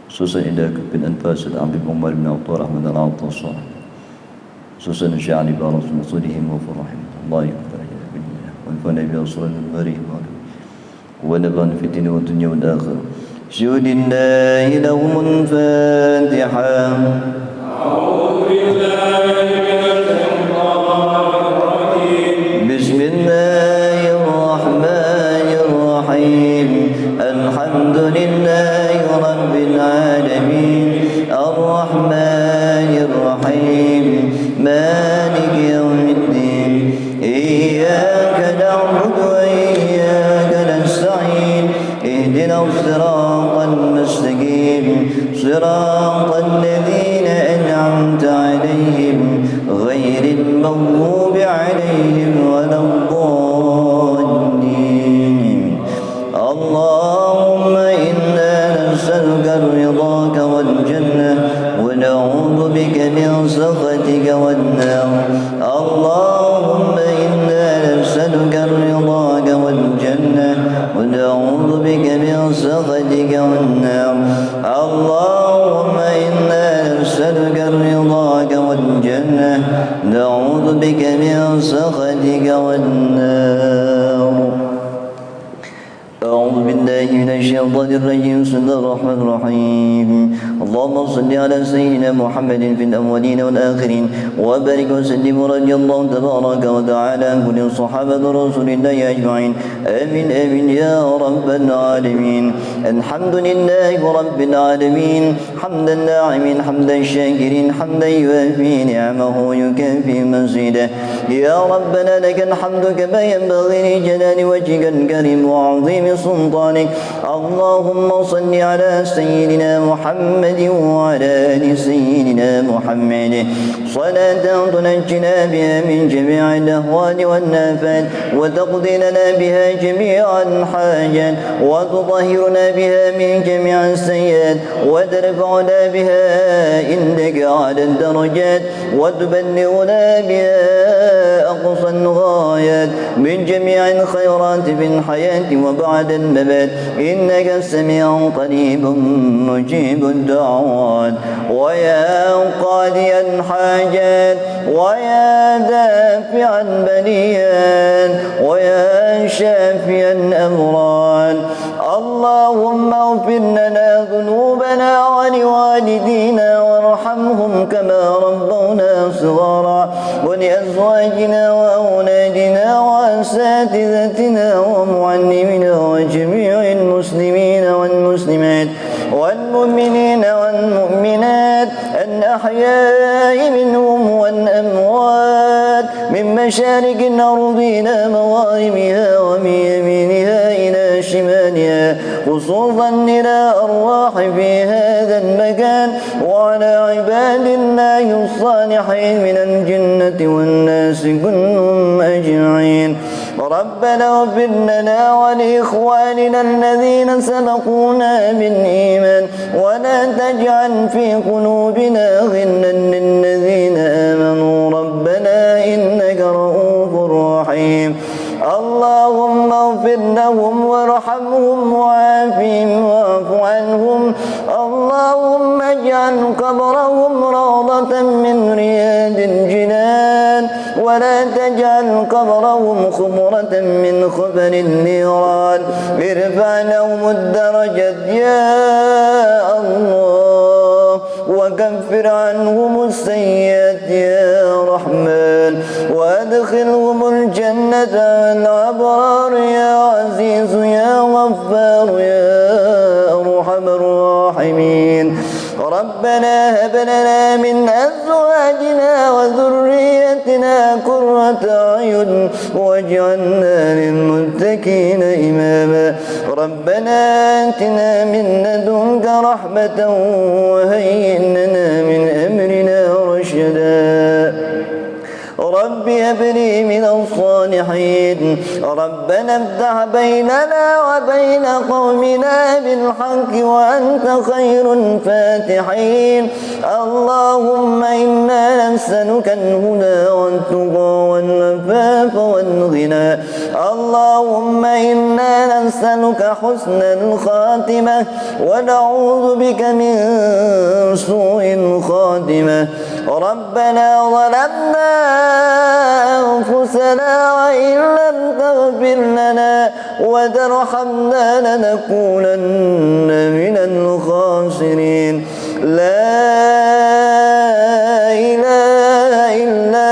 خصوصا إلى كبر الأنفاس العبد عمر بن عطار أحمد العطار الصاحب خصوصا الشعر بارس مصورهم وفرحهم الله يغفر بالله وانفعنا بأسرار المريم ونبعنا في الدين والدنيا والآخرة. شهد الله لهم الفاتحة. أعوذ بالله من الشيطان الرجيم بسم الله الرحمن الرحيم الحمد لله رب العالمين الرحمن الرحيم مالك يوم الدين إياك نعبد وإياك نستعين اهدنا الصراط المستقيم صراط الذين أنعمت عليهم غير المغضوب عليهم ولا الضالين. اللهم إنا نسألك رضاك والجنة ونعوذ بك من سخطك والنار. اللهم إنا نسألك رضاك والجنة ونعوذ بك من سخطك والنار. اللهم إنا نسألك رضاك والجنة نعوذ بك من سخطك والنار. أعوذ بالله من الشيطان الرجيم بسم الله الرحمن الرحيم اللهم صل على سيدنا محمد في الأولين والآخرين وبارك وسلم رضي الله تبارك وتعالى عن كل صحابة رسول الله أجمعين آمين آمين يا رب العالمين. الحمد لله رب العالمين حمدا الناعمين حمدا الشاكرين حمدا يوافي نعمه ويكافي مزيده. يا ربنا لك الحمد كما ينبغي لجلال وجهك الكريم وعظيم سلطانك. اللهم صل على سيدنا محمد وعلى آل سيدنا محمد صلاة تنجنا بها من جميع الأهوال والنافات وتقضي لنا بها جميع الحاجات وتطهرنا بها من جميع السيئات وترفعنا بها عندك على الدرجات وتبلغنا بها أقصى الغايات من جميع الخيرات في الحياة وبعد الممات إنك سميع قريب مجيب الدعوات. ويا قاضي الحاجات ويا دافع البليات ويا شافي الأمراض اللهم اغفر لنا ذنوبنا ولوالدينا وارحمهم كما ربونا صغارا ولأزواجنا وأولادنا وأساتذتنا ومعلمنا وجميع المسلمين والمسلمات والمؤمنين والمؤمنات الأحياء منهم والأموات من مشارق الأرض إلى مغاربها ومن يمينها إلى شمالها خصوصا إلى أرواح في هذا المكان وعلى عباد الله الصالحين من الجنة والناس كلهم أجمعين. ربنا اغفر لنا ولإخواننا الذين سبقونا بالإيمان ولا تجعل في قلوبنا غلا للذين آمنوا ربنا إنك رؤوف رحيم. اللهم اغفر لهم وارحمهم وعافهم واعف عنهم. اللهم اجعل قبرهم روضة من رياض الجنان قبرهم خمرة من خبر النيران ارفع لهم الدرجات يا الله وكفر عنهم السيئات يا رحمن وادخلهم الجنة والأبرار يا عزيز يا غفار يا أرحم الراحمين ربنا هب لنا من أزواجنا وذريتنا قرة أعين واجعلنا للمتقين إماما ربنا آتنا من لدنك رحمة وهيئ لنا من أمرنا رشدا رب هب لي من الصالحين ربنا افتح بيننا وبين قومنا بالحق وأنت خير الفاتحين اللهم إنا نسألك الهدى والتقى والعفاف والغنى اللهم إنا نسألك حسن الخاتمة ونعوذ بك من سوء الخاتمة ربنا ظلمنا أنفسنا وإن لم تغفر لنا وترحمنا لنكونن من الخاسرين لا إله إلا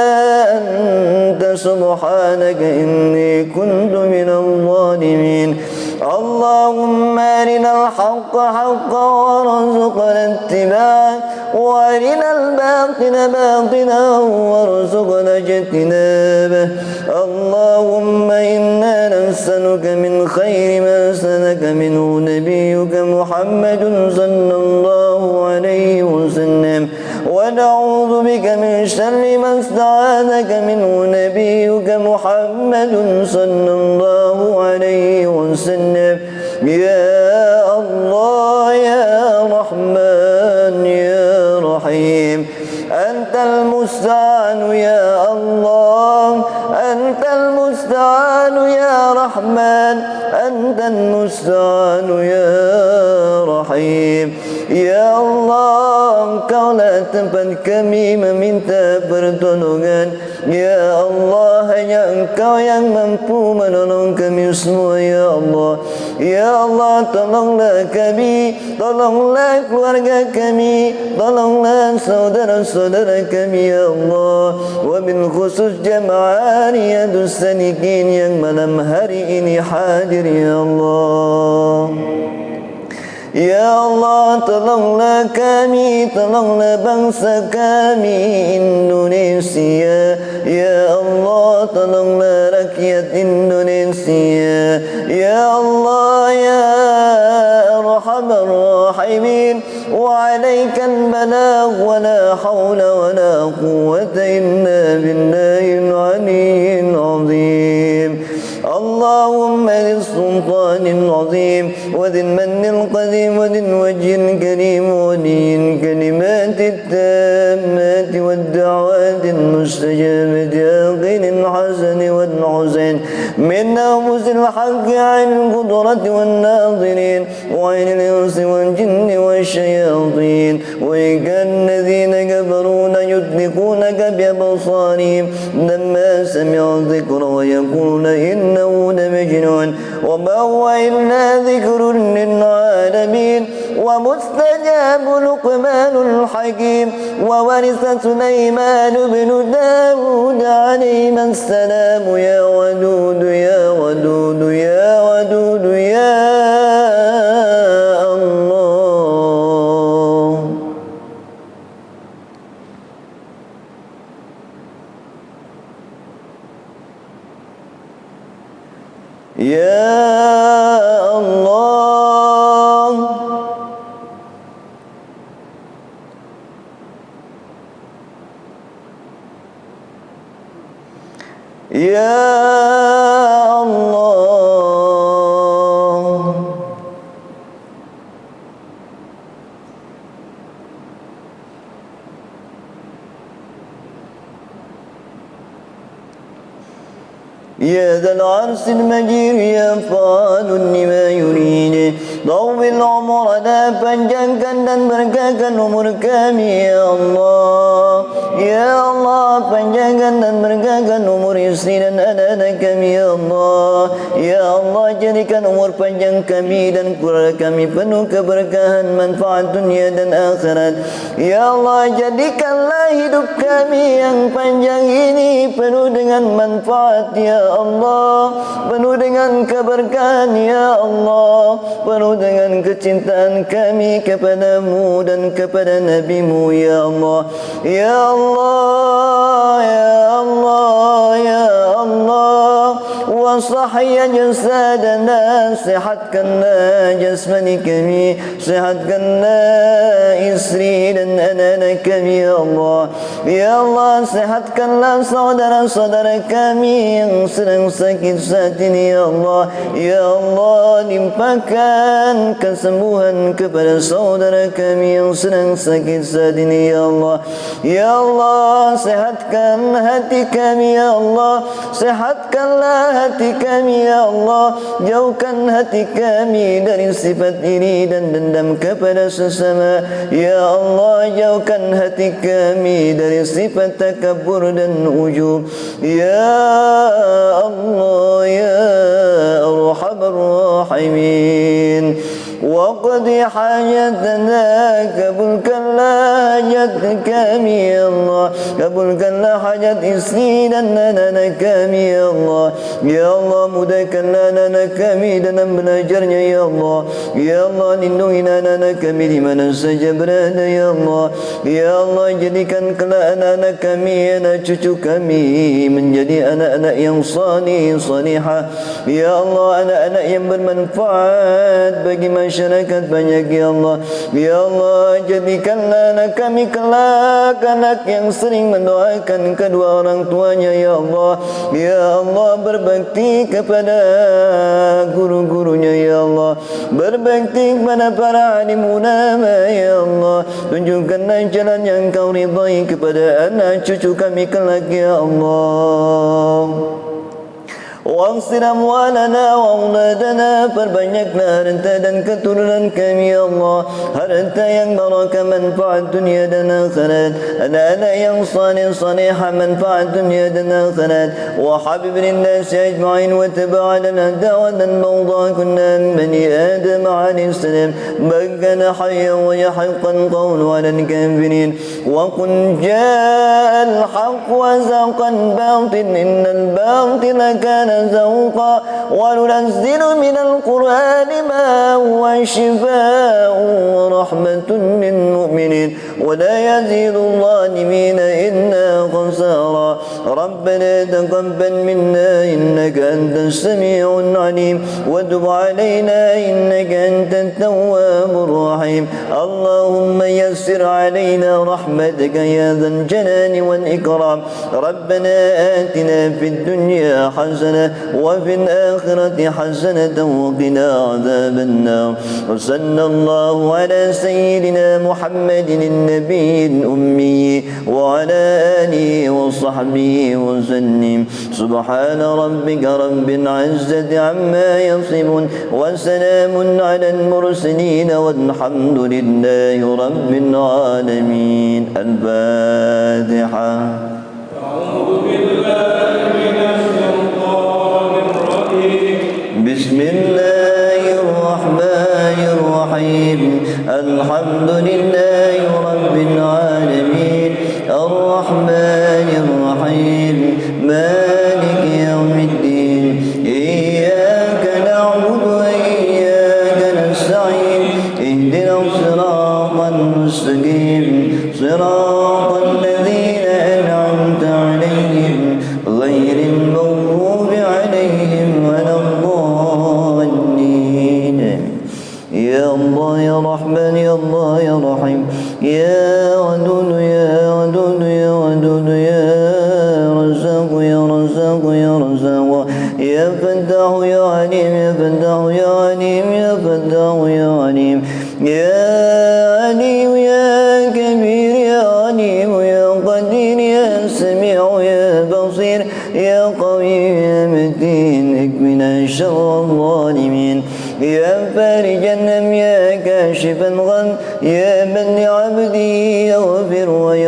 أنت سبحانك إني كنت من الظالمين اللهم أرنا الحق حقا وارزقنا اتباعه وأرنا الباطل باطلا وارزقنا اجتنابه اللهم إنا نسألك من خير ما سألك منه نبيك محمد صلى الله عليه وسلم ونعوذ بك من شر ما استعاذك منه نبيك محمد صلى الله عليه وسلم يا الله يا رحمن يا رحيم أنت المستعان يا الله أنت المستعان يا رحمن أنت المستعان يا رحيم يا Allah Engkaulah tempat kami meminta pertolongan Ya Allah hanya Engkau yang mampu menolong kami semua Ya Allah Ya Allah tolonglah kami Tolonglah keluarga kami Tolonglah saudara-saudara kami Ya Allah Wabil khusus jamaah Riyadus Salikin yang malam hari ini hadir Ya Allah Ya Allah tolonglah kami, tolonglah bangsa kami Indonesia Ya Allah tolonglah rakyat Indonesia Ya Allah ya Arhamar Rahimin Wa alaikal balagh wa la hawla wa la quwwata illa billahil aliyyil azim اللهم ذي السلطان العظيم وذي المن القديم وذي الوجه الكريم ولي الكلمات التامات والدعوات المستجابة يقين الحسن والحسين من نفوس الحق عن القدرة والناظرين وعن الإنس والجن والشياطين وكان الذين كفروا يدركونك بأبصارهم لما سمعوا الذكر ويقولون إنه لمجنون وما هو إلا ذكر للعالمين ومستجاب لقمان الحكيم وورث سليمان بن داود عليهما السلام يا ودود يا ودود يا ودود يا الله يا الله يا الله يا ذا العرش المجيد يا فعال لما يريد طول عمرنا panjangkan dan berkahkan umur kami ya Allah ya Allah panjangkan dan berkahkan umur istri dan jadikan umur panjang kami dan keluarga kami penuh keberkahan manfaat dunia dan akhirat. Ya Allah, jadikanlah hidup kami yang panjang ini penuh dengan manfaat ya Allah, penuh dengan keberkahan ya Allah, penuh dengan kecintaan kami kepadamu dan kepada nabimu ya Allah. Ya Allah, ya Allah, ya Allah, wa sahya jasadana, sehatkanlah jasmani kami, sehatkanlah istri dan anak-anak kami ya Allah. Ya Allah, sehatkanlah saudara-saudara kami yang sedang sakit saat ini ya Allah. Ya Allah, limpahkan kesembuhan kepada saudara kami yang sedang sakit saat ini ya Allah. Ya Allah, sehatkan hati kami ya Allah, sehatkanlah hati kami ya Allah, jauhkan hati kami dari sifat iri dan dendam kepada sesama ya Allah, jauhkan hati kami dari sifat takabur dan ujub ya Allah, ya Arhamar Rahimin. Waqdi hajatana, kabulkanlah hajat kami ya Allah, kabulkanlah hajat istri dan anak-anak kami ya Allah. Ya Allah, mudahkanlah anak-anak kami dalam belajarnya ya Allah. Ya Allah, lindungi anak-anak kami di mana saja berada ya Allah. Ya Allah, jadikan kelak anak-anak kami, anak cucu kami menjadi anak-anak yang salih, salihah ya Allah, anak-anak yang bermanfaat bagi masyarakat banyak ya Allah. Ya Allah, jadikanlah anak kami kelak anak yang sering mendoakan kedua orang tuanya ya Allah. Ya Allah, berbakti kepada guru-gurunya ya Allah, berbakti kepada para alim ulama ya Allah. Tunjukkanlah jalan yang kau ridai kepada anak cucu kami kelak ya Allah. Waghfir amwalana wa auladana, perbanyaklah harta dan keturunan kami ya Allah, harta yang barakah manfaat dunia dan akhirat, anak-anak yang salih salihah manfaat dunia dan akhirat. Wa habib linnas ajma'in wa taba'ala al-dawa dan mawda kunna bani Adam alayhi salam bagana hayya wa yahiqqan qawlu ala al-kafirin wa qul ja'a al-haqq wa zaqa al-batil innal batila kana زوقا وننزل من القرآن ما هو شفاء ورحمة للمؤمنين ولا يزيد الظالمين إلا خسارا. ربنا تقبل منا إنك أنت السميع العليم وتب علينا إنك أنت التواب الرحيم. اللهم يسر علينا رحمتك يا ذا الجلال والإكرام. ربنا آتنا في الدنيا حسنة وفي الآخرة حسنة وقنا عذاب النار. وصلى الله على سيدنا محمد النبي الأمي وعلى آله وصحبه وسلم. سبحان ربك رب العزة عما يصفون وسلام على المرسلين والحمد لله رب العالمين. الفاتحة. أعوذ بالله من الشيطان الرجيم. بسم الله الرحمن الرحيم. الحمد لله رب العالمين الرحمن الرحيم مالك يوم الدين إياك نعبد وإياك نستعين اهدنا الصراط المستقيم صراط الذين أنعمت عليهم غير المغضوب عليهم ولا الضالين. يا الله يا رحمن يا الله يا رحيم يا ودود يا ودود يا ودود يا رزاق يا رزاق يا رزاق يا فتاح يا عليم يا فتاح يا عليم يا فتاح يا عليم يا عليم يا كبير يا عليم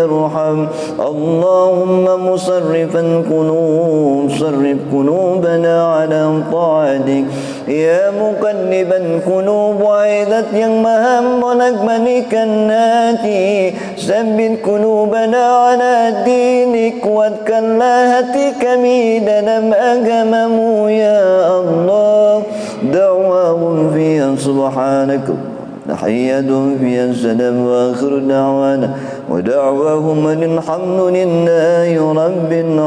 ارحم. اللهم مصرف القلوب صرف قلوبنا على طاعتك. Ya muqalliban qulub, wahai zat yang maha bolak-balikan hati, sabbit qulubana ala dinik, kuatkanlah hati kami dalam agamamu ya Allah. Da'wahum fiha subhanak, tahiyyatuhum fiha salam, wa akhiru da'wana wa da'wahum alhamdulillahi rabbil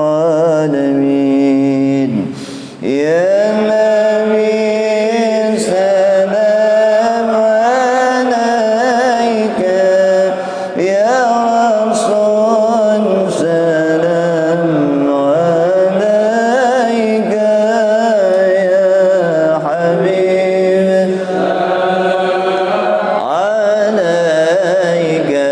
alamin. Ya Nabi salam alaika, ya Rasul salam alaika, ya Habib alaika,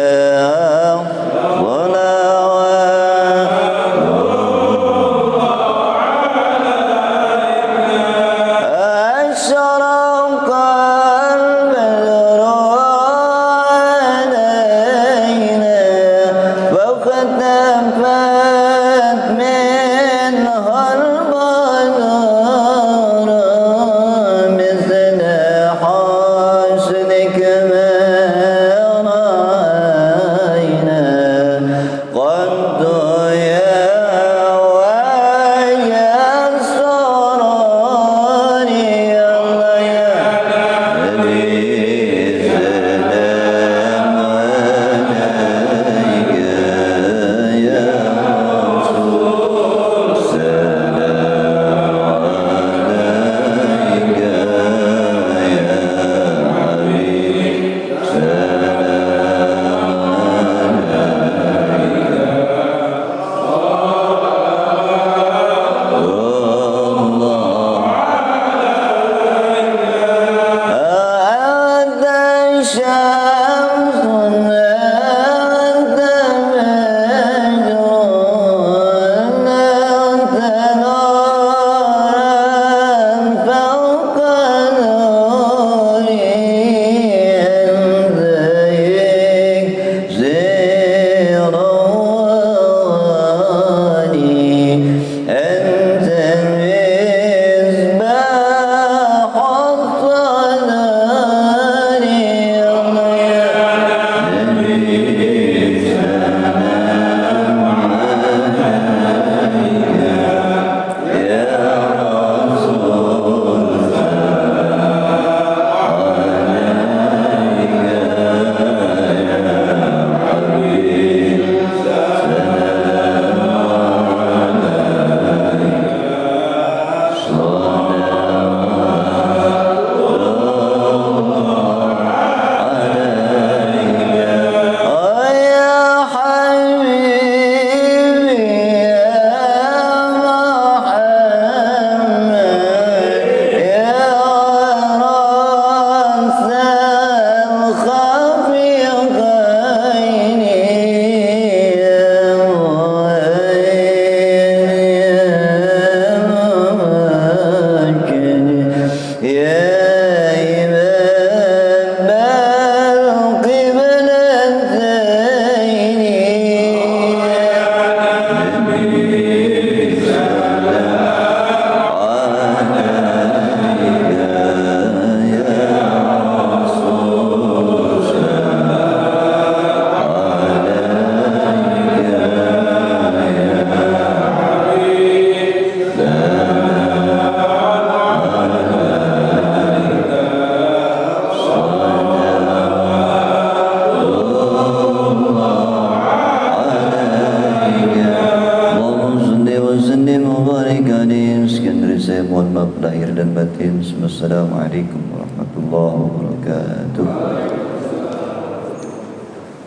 Mohon maaf lahir dan batin. Wassalamualaikum warahmatullahi wabarakatuh.